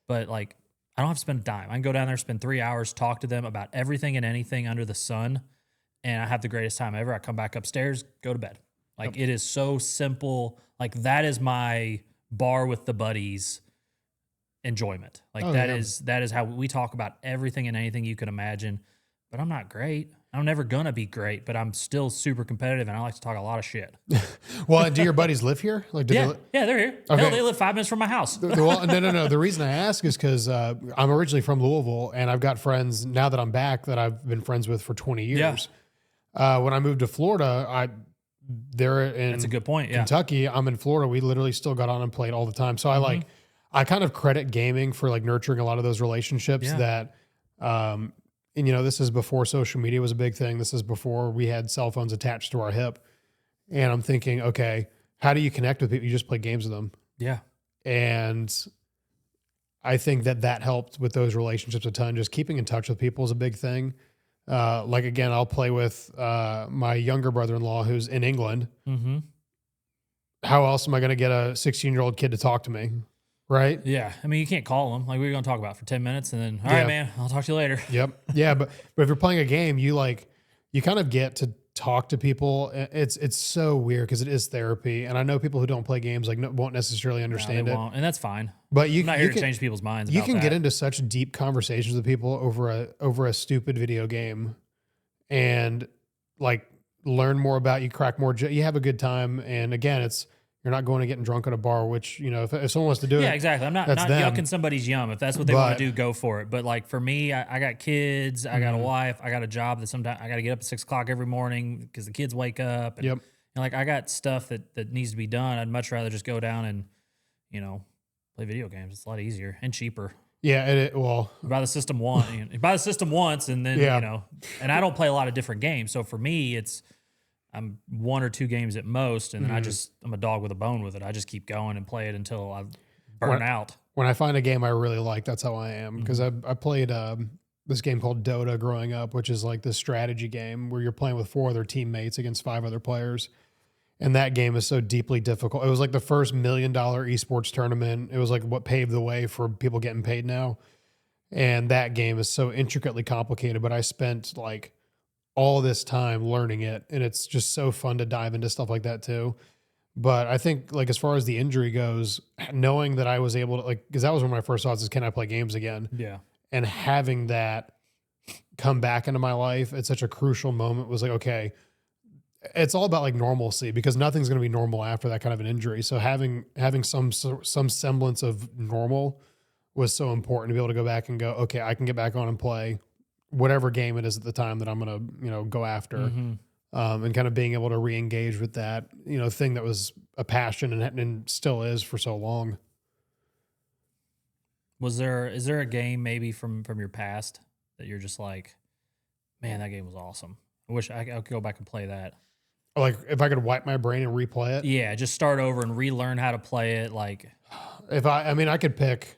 But like, I don't have to spend a dime. I can go down there, spend 3 hours, talk to them about everything and anything under the sun. And I have the greatest time ever. I come back upstairs, go to bed. Like it is so simple. Like that is my bar with the buddies enjoyment. Like that is how we talk about everything and anything you can imagine. But I'm not great. I'm never going to be great, but I'm still super competitive, and I like to talk a lot of shit. Well, do your buddies live here? Like, yeah, they're here. Okay. Hell, they live 5 minutes from my house. Well, no. The reason I ask is because I'm originally from Louisville, and I've got friends now that I'm back that I've been friends with for 20 years. Yeah. When I moved to Florida, they're in That's a good point. Yeah. Kentucky. I'm in Florida. We literally still got on and played all the time. So I kind of credit gaming for like nurturing a lot of those relationships that, and this is before social media was a big thing. This is before we had cell phones attached to our hip. And I'm thinking, okay, how do you connect with people? You just play games with them. Yeah. And I think that helped with those relationships a ton. Just keeping in touch with people is a big thing. Like, again, I'll play with my younger brother-in-law who's in England. Mm-hmm. How else am I going to get a 16-year-old kid to talk to me? Right? Yeah. I mean, you can't call them. Like, we were going to talk about for 10 minutes and then, all right, man, I'll talk to you later. Yep. Yeah. But if you're playing a game, you kind of get to talk to people. It's so weird because it is therapy. And I know people who don't play games won't necessarily understand it. And that's fine. But I'm not here to change people's minds. You can get into such deep conversations with people over a stupid video game and like learn more about you, crack more. You have a good time. And again, you're not going and getting drunk at a bar, which, if someone wants to do it. Yeah, exactly. I'm not yucking somebody's yum. If that's what they want to do, go for it. But like for me, I got kids, I got a wife, I got a job that sometimes I got to get up at 6 o'clock every morning because the kids wake up. And, and like I got stuff that needs to be done. I'd much rather just go down and, play video games. It's a lot easier and cheaper. Yeah, buy the system once, and then and I don't play a lot of different games. So for me, I'm 1 or 2 games at most, and then I'm a dog with a bone with it. I just keep going and play it until I burn out. When I find a game I really like, that's how I am. Because I played this game called Dota growing up, which is like this strategy game where you're playing with 4 other teammates against 5 other players. And that game is so deeply difficult. It was like the first $1 million esports tournament. It was like what paved the way for people getting paid now. And that game is so intricately complicated, but I spent like all this time learning it. And it's just so fun to dive into stuff like that too. But I think like as far as the injury goes, knowing that I was able to like, because that was one of my first thoughts is, can I play games again? Yeah. And having that come back into my life at such a crucial moment was like, okay, it's all about like normalcy because nothing's going to be normal after that kind of an injury. So having some semblance of normal was so important to be able to go back and go, okay, I can get back on and play whatever game it is at the time that I'm going to, go after. And kind of being able to re-engage with that, thing that was a passion and still is for so long. Is there a game maybe from your past that you're just like, man, that game was awesome. I wish I could go back and play that. Like if I could wipe my brain and replay it. Yeah, just start over and relearn how to play it. Like, if I could pick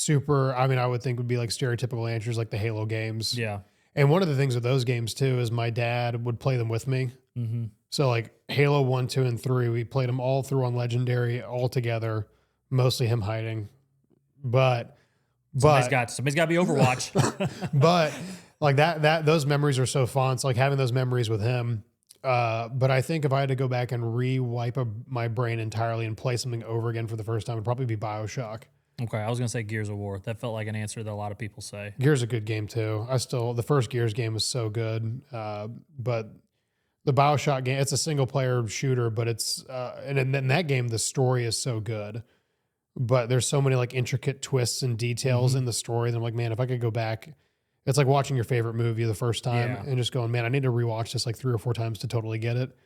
I would think would be like stereotypical answers like the Halo games. Yeah. And one of the things with those games too is my dad would play them with me. Mm-hmm. So like Halo 1, 2, and 3, we played them all through on Legendary all together, mostly him hiding. But somebody's got to be Overwatch. But like those memories are so fun. So like having those memories with him. But I think if I had to go back and re-wipe my brain entirely and play something over again for the first time, it'd probably be BioShock. Okay, I was going to say Gears of War. That felt like an answer that a lot of people say. Gears is a good game too. The first Gears game was so good. But the BioShock game, it's a single player shooter, but it's, and in that game, the story is so good, but there's so many like intricate twists and details in the story. And I'm like, man, if I could go back, it's like watching your favorite movie the first time and just going, man, I need to rewatch this like 3 or 4 times to totally get it.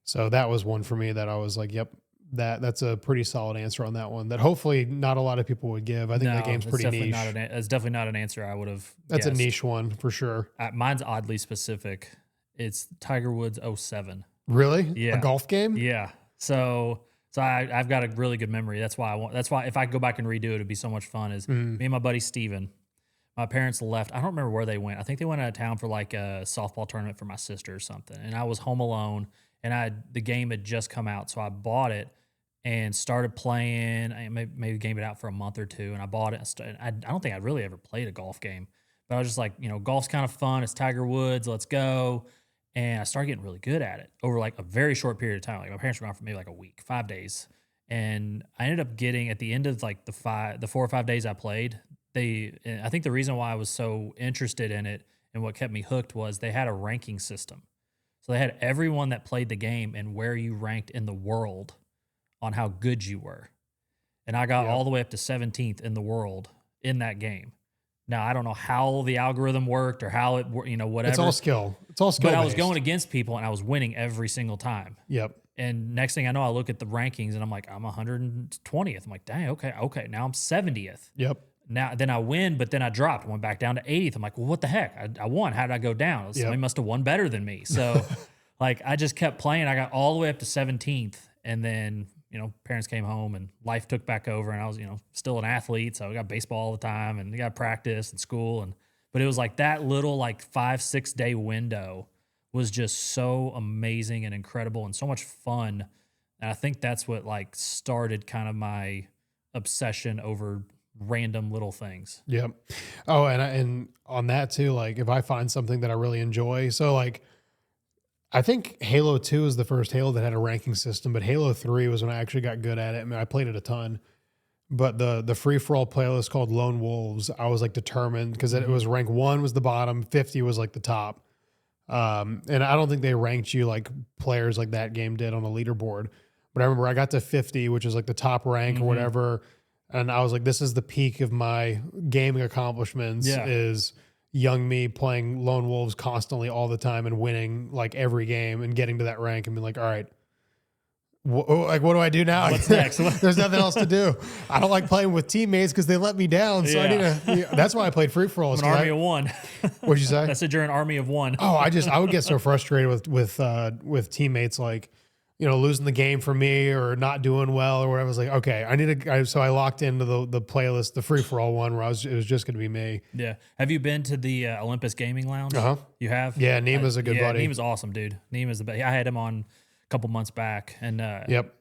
So that was one for me that I was like, yep. That's a pretty solid answer on that one that hopefully not a lot of people would give. I think that game's pretty niche. It's definitely not an answer I would have That's guessed. A niche one for sure. Mine's oddly specific. It's Tiger Woods 07. Really? Yeah. A golf game? Yeah. So I've got a really good memory. That's why if I could go back and redo it, it'd be so much fun. Me and my buddy Steven, my parents left. I don't remember where they went. I think they went out of town for like a softball tournament for my sister or something. And I was home alone and the game had just come out. So I bought it and started playing. I maybe game it out for a month or two, and I bought it. I don't think I'd really ever played a golf game, but I was just like, golf's kind of fun. It's Tiger Woods. Let's go. And I started getting really good at it over like a very short period of time. Like my parents were gone for maybe like a week, 5 days. And I ended up getting at the end of like the 4 or 5 days I played, I think the reason why I was so interested in it and what kept me hooked was they had a ranking system. So they had everyone that played the game and where you ranked in the world on how good you were. And I got all the way up to 17th in the world in that game. Now, I don't know how the algorithm worked or how it, whatever. It's all skill. But I was going against people and I was winning every single time. Yep. And next thing I know, I look at the rankings and I'm like, I'm 120th. I'm like, dang, okay. Now I'm 70th. Yep. Then I win, but then I dropped. I went back down to 80th. I'm like, well, what the heck? I won. How did I go down? Somebody must have won better than me. So like I just kept playing. I got all the way up to 17th. And then, parents came home and life took back over and I was, still an athlete. So I got baseball all the time and I got practice and school. But it was like that little like 5-6 day window was just so amazing and incredible and so much fun. And I think that's what like started kind of my obsession over random little things. Yep. Oh, and on that too, like if I find something that I really enjoy, so like I think Halo 2 is the first Halo that had a ranking system, but Halo 3 was when I actually got good at it. I mean, I played it a ton, but the free-for-all playlist called Lone Wolves, I was like determined because it was rank 1 was the bottom, 50 was like the top. And I don't think they ranked you like players like that game did on a leaderboard, but I remember I got to 50, which is like the top rank or whatever. And I was like, this is the peak of my gaming accomplishments is young me playing Lone Wolves constantly all the time and winning like every game and getting to that rank and being like, all right, what do I do now? What's next? There's nothing else to do. I don't like playing with teammates because they let me down. So I need to, that's why I played free for all. An army of one. What'd you say? I said you're an army of one. Oh, I would get so frustrated with teammates like, losing the game for me or not doing well or whatever. I was like, okay, so I locked into the playlist, the free-for-all one where it was just going to be me. Yeah. Have you been to the Olympus Gaming Lounge? Uh-huh. You have? Yeah, Neema's a good buddy. Neema's awesome, dude. Neema's the best. I had him on a couple months back, and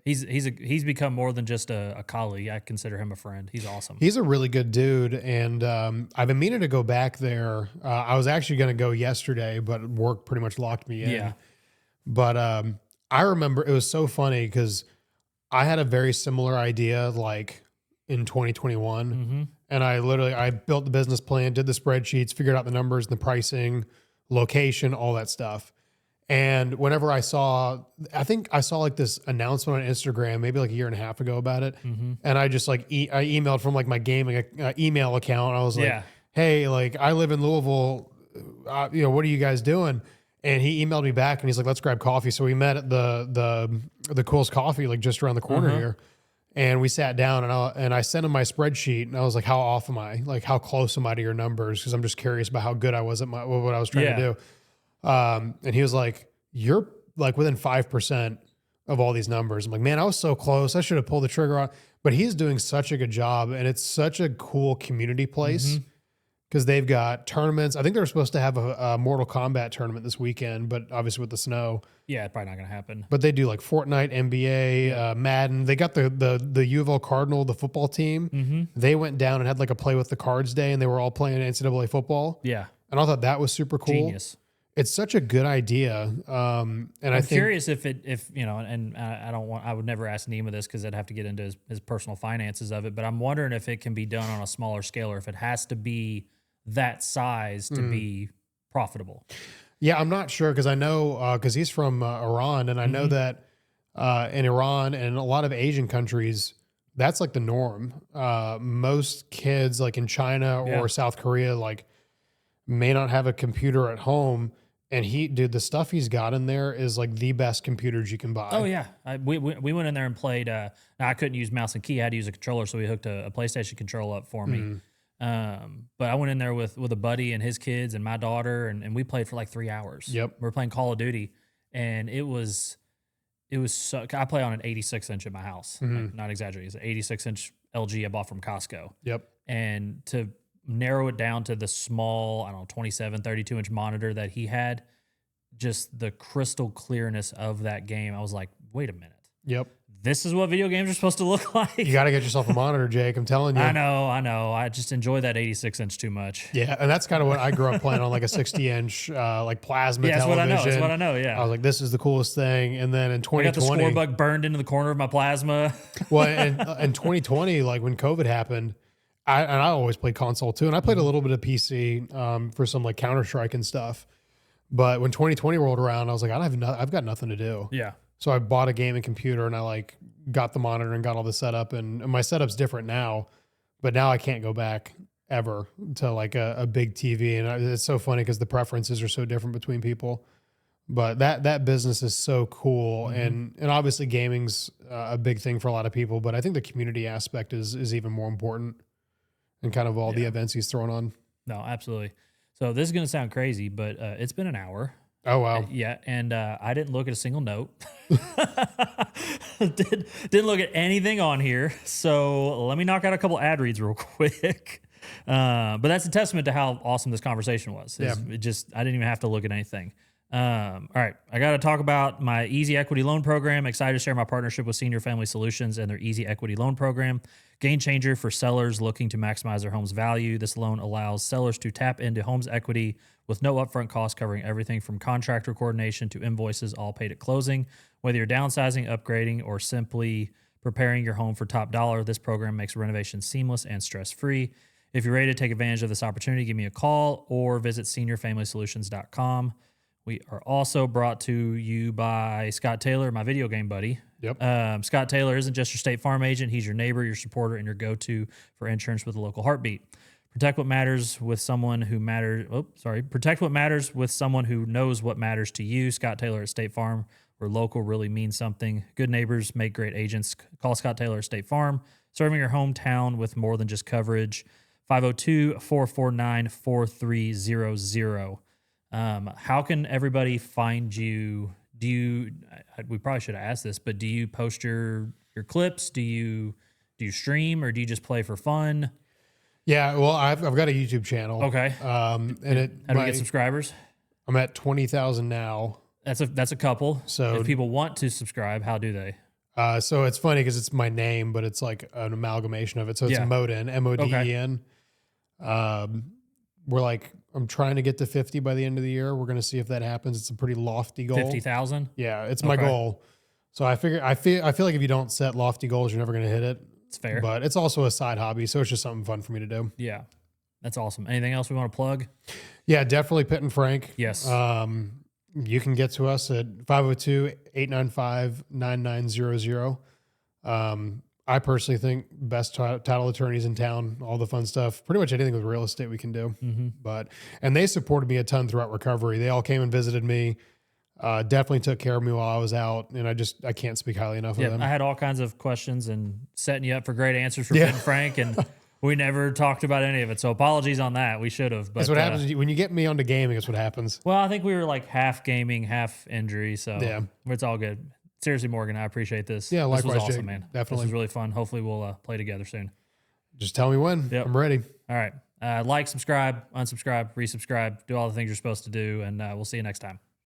he's become more than just a colleague. I consider him a friend. He's awesome. He's a really good dude, and I've been meaning to go back there. I was actually going to go yesterday, but work pretty much locked me in. Yeah. But I remember it was so funny because I had a very similar idea like in 2021, and I built the business plan, did the spreadsheets, figured out the numbers, the pricing, location, all that stuff. And whenever I think I saw like this announcement on Instagram, maybe like a year and a half ago about it. And I just like, I emailed from like my gaming email account. I was like, hey, like I live in Louisville. What are you guys doing? And he emailed me back and he's like, let's grab coffee. So we met at the Coolest Coffee, like just around the corner here. And we sat down and I sent him my spreadsheet and I was like, how off am I? Like, how close am I to your numbers? Cause I'm just curious about how good I was at what I was trying to do. And he was like, you're like within 5% of all these numbers. I'm like, man, I was so close. I should have pulled the trigger on, but he's doing such a good job. And it's such a cool community place because they've got tournaments. I think they're supposed to have a Mortal Kombat tournament this weekend, but obviously with the snow. Yeah, it's probably not going to happen. But they do like Fortnite, NBA, Madden. They got the U of L Cardinal, the football team. They went down and had like a play with the cards day and they were all playing NCAA football. Yeah. And I thought that was super cool. Genius. It's such a good idea. And I'm curious if I would never ask Nima this because I'd have to get into his personal finances of it, but I'm wondering if it can be done on a smaller scale or if it has to be that size to be profitable. Yeah, I'm not sure because I know, because he's from Iran and I know that in Iran and a lot of Asian countries, that's like the norm. Most kids like in China or South Korea, like may not have a computer at home. And the stuff he's got in there is like the best computers you can buy. Oh yeah, we went in there and played. Now I couldn't use mouse and key; I had to use a controller, so we hooked a PlayStation controller up for me. But I went in there with a buddy and his kids and my daughter, and we played for like 3 hours. Yep, we were playing Call of Duty, and it was so. I play on an 86-inch at my house. Like, not exaggerating, it's an 86-inch LG I bought from Costco. Yep, and to narrow it down to the small, 27, 32-inch monitor that he had, just the crystal clearness of that game. I was like, wait a minute. Yep. This is what video games are supposed to look like. You got to get yourself a monitor, Jake. I'm telling you. I know. I just enjoy that 86-inch too much. Yeah, and that's kind of what I grew up playing on, like a 60-inch like plasma television. That's what I know, yeah. I was like, this is the coolest thing. And then in 2020... I got the score bug burned into the corner of my plasma. Well, in 2020, like when COVID happened, I always played console too, and I played a little bit of PC for some like Counter-Strike and stuff. But when 2020 rolled around, I was like, I've got nothing to do. Yeah. So I bought a gaming computer and I like got the monitor and got all the setup, and my setup's different now. But now I can't go back ever to like a big TV, and it's so funny because the preferences are so different between people. But that business is so cool, and obviously gaming's a big thing for a lot of people. But I think the community aspect is even more important. And kind of all the events he's thrown on. No, absolutely. So this is going to sound crazy, but it's been an hour. Oh, wow. Yeah, and I didn't look at a single note. Didn't look at anything on here. So let me knock out a couple ad reads real quick. But that's a testament to how awesome this conversation was. I didn't even have to look at anything. All right, I got to talk about my Easy Equity Loan Program. Excited to share my partnership with Senior Family Solutions and their Easy Equity Loan Program. Game changer for sellers looking to maximize their home's value. This loan allows sellers to tap into home's equity with no upfront costs, covering everything from contractor coordination to invoices, all paid at closing. Whether you're downsizing, upgrading, or simply preparing your home for top dollar, this program makes renovation seamless and stress-free. If you're ready to take advantage of this opportunity, give me a call or visit seniorfamilysolutions.com. We are also brought to you by Scott Taylor, my video game buddy. Yep. Scott Taylor isn't just your State Farm agent. He's your neighbor, your supporter, and your go-to for insurance with a local heartbeat. Protect what matters with someone who matters. Protect what matters with someone who knows what matters to you. Scott Taylor at State Farm, where local really means something. Good neighbors make great agents. Call Scott Taylor at State Farm, serving your hometown with more than just coverage. 502-449-4300. How can everybody find you? We probably should have asked this, but do you post your clips? Do you stream, or do you just play for fun? Yeah, well, I've got a YouTube channel. Okay. And how do we get subscribers? I'm at 20,000 now. That's a couple. So if people want to subscribe, how do they? So it's funny because it's my name, but it's like an amalgamation of it. So it's Moden, Moden. I'm trying to get to 50 by the end of the year. We're going to see if that happens. It's a pretty lofty goal. 50,000? Yeah, it's my goal. So I feel like if you don't set lofty goals, you're never going to hit it. It's fair. But it's also a side hobby, so it's just something fun for me to do. Yeah. That's awesome. Anything else we want to plug? Yeah, definitely Pitt and Frank. Yes. You can get to us at 502-895-9900. I personally think best title attorneys in town, all the fun stuff, pretty much anything with real estate we can do. And they supported me a ton throughout recovery. They all came and visited me, definitely took care of me while I was out. And I can't speak highly enough of them. I had all kinds of questions and setting you up for great answers for Pitt and Frank. And we never talked about any of it. So apologies on that. We should have. That's what happens when you get me onto gaming. That's what happens. Well, I think we were like half gaming, half injury. So it's all good. Seriously, Morgan, I appreciate this. Yeah, likewise, this was awesome, Jake. man. Definitely. This was really fun. Hopefully we'll play together soon. Just tell me when. Yep. I'm ready. All right. Like, subscribe, unsubscribe, resubscribe, do all the things you're supposed to do, and we'll see you next time.